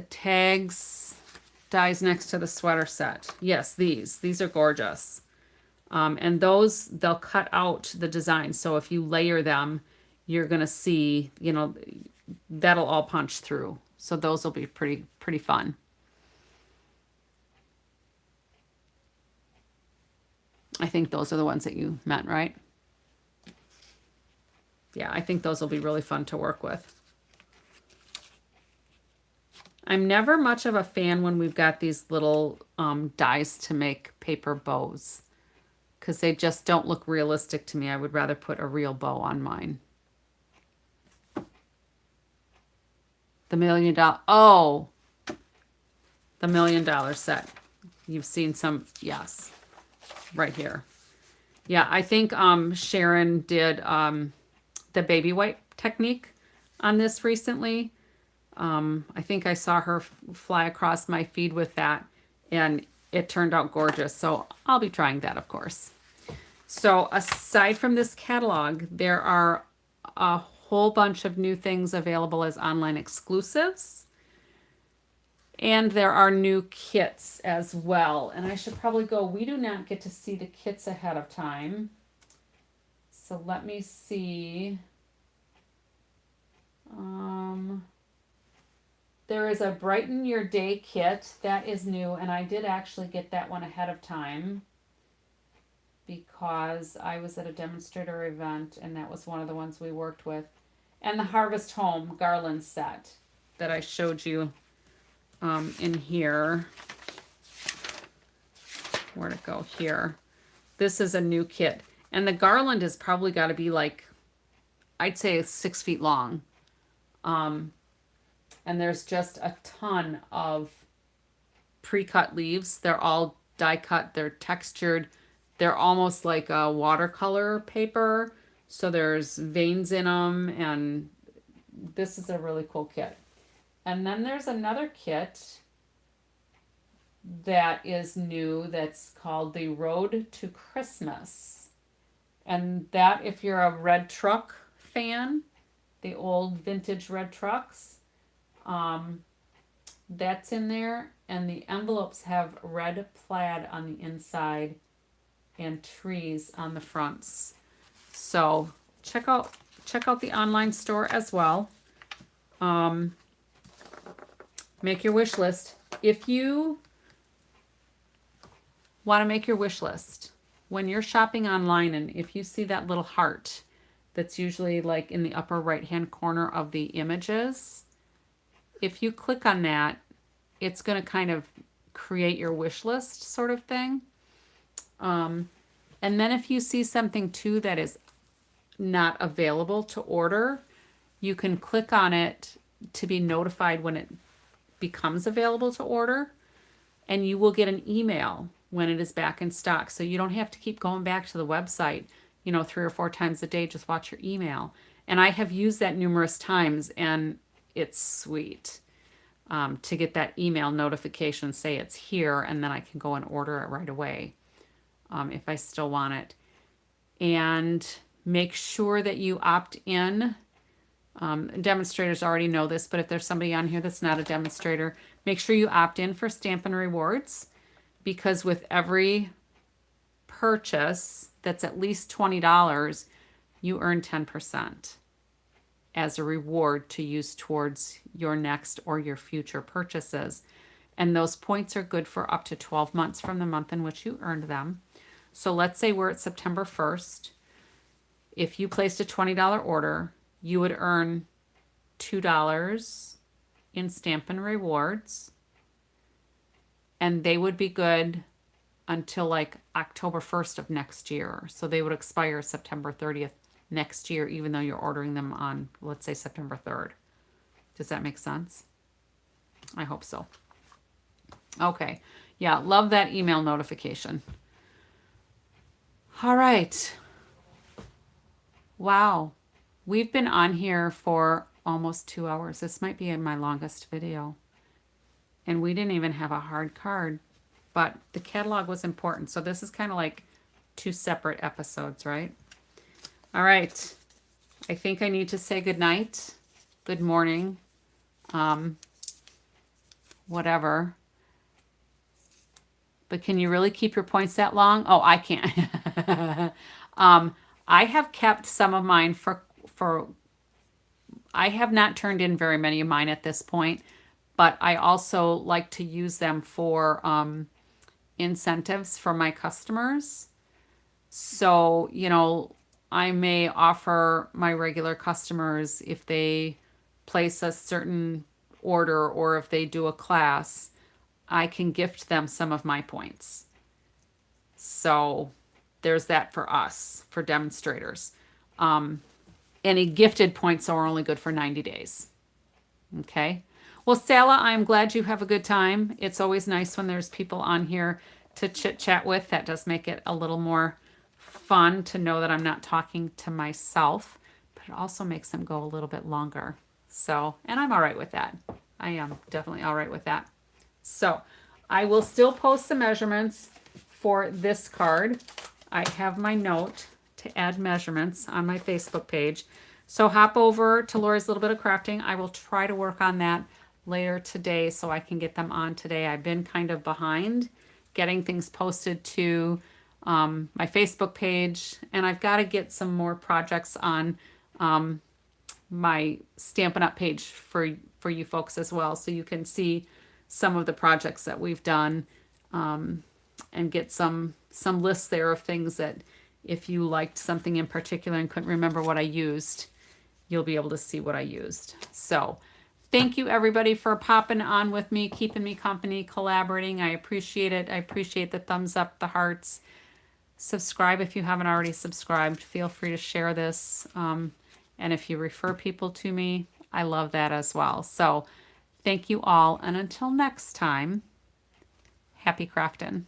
tags, dies next to the sweater set. Yes, these are gorgeous. And those, they'll cut out the design. So if you layer them, you're going to see, you know, that'll all punch through. So those will be pretty fun. I think those are the ones that you meant, right? Yeah, I think those will be really fun to work with. I'm never much of a fan when we've got these little dies to make paper bows, because they just don't look realistic to me. I would rather put a real bow on mine. The $1 Million, oh, the $1 Million set. You've seen some, yes, right here. Yeah, I think Sharon did the baby wipe technique on this recently. I think I saw her fly across my feed with that, and it turned out gorgeous. So I'll be trying that, of course. So aside from this catalog, there are a whole bunch of new things available as online exclusives. And there are new kits as well. And I should probably go, we do not get to see the kits ahead of time. So let me see. There is a Brighten Your Day kit. That is new. And I did actually get that one ahead of time, because I was at a demonstrator event and that was one of the ones we worked with. And the Harvest Home garland set that I showed you in here. Where'd it go? Here. This is a new kit. And the garland has probably got to be like, I'd say 6 feet long. And there's just a ton of pre-cut leaves. They're all die cut. They're textured. They're almost like a watercolor paper. So there's veins in them, and this is a really cool kit. And then there's another kit that is new that's called the Road to Christmas. And that, if you're a red truck fan, the old vintage red trucks, that's in there. And the envelopes have red plaid on the inside and trees on the fronts. So check out the online store as well. Make your wish list. If you want to make your wish list, when you're shopping online, and if you see that little heart that's usually like in the upper right hand corner of the images, if you click on that, it's going to kind of create your wish list sort of thing. And then if you see something too that is not available to order, you can click on it to be notified when it becomes available to order, and you will get an email when it is back in stock. So you don't have to keep going back to the website, 3 or 4 times a day. Just watch your email. And I have used that numerous times, and it's sweet to get that email notification, say it's here, and then I can go and order it right away if I still want it. And make sure that you opt in. Demonstrators already know this, but if there's somebody on here that's not a demonstrator, make sure you opt in for Stampin' Rewards, because with every purchase that's at least $20, you earn 10% as a reward to use towards your next or your future purchases. And those points are good for up to 12 months from the month in which you earned them. So let's say we're at September 1st. If you placed a $20 order, you would earn $2 in Stampin' Rewards, and they would be good until like October 1st of next year. So they would expire September 30th next year, even though you're ordering them on, let's say, September 3rd. Does that make sense? I hope so. Okay. Yeah, love that email notification. All right. Wow. We've been on here for almost 2 hours. This might be my longest video. And we didn't even have a hard card, but the catalog was important. So this is kind of like 2 separate episodes, right? All right. I think I need to say good night, good morning, whatever. But can you really keep your points that long? Oh, I can't. I have kept some of mine for I have not turned in very many of mine at this point, but I also like to use them for incentives for my customers. So, I may offer my regular customers, if they place a certain order or if they do a class, I can gift them some of my points. So there's that for us, for demonstrators. Any gifted points are only good for 90 days. Okay. Well, Sala, I'm glad you have a good time. It's always nice when there's people on here to chit chat with. That does make it a little more fun to know that I'm not talking to myself, but it also makes them go a little bit longer. So, and I'm all right with that. I am definitely all right with that. So I will still post the measurements for this card. I have my note to add measurements on my Facebook page. So hop over to Lori's Little Bit of Crafting. I will try to work on that later today so I can get them on today. I've been kind of behind getting things posted to my Facebook page, and I've got to get some more projects on my Stampin' Up page for you folks as well, so you can see some of the projects that we've done, and get some lists there of things that if you liked something in particular and couldn't remember what I used, you'll be able to see what I used. So thank you everybody for popping on with me, keeping me company, collaborating. I appreciate it. I appreciate the thumbs up, the hearts. Subscribe if you haven't already subscribed. Feel free to share this. And if you refer people to me, I love that as well. So thank you all. And until next time, happy crafting.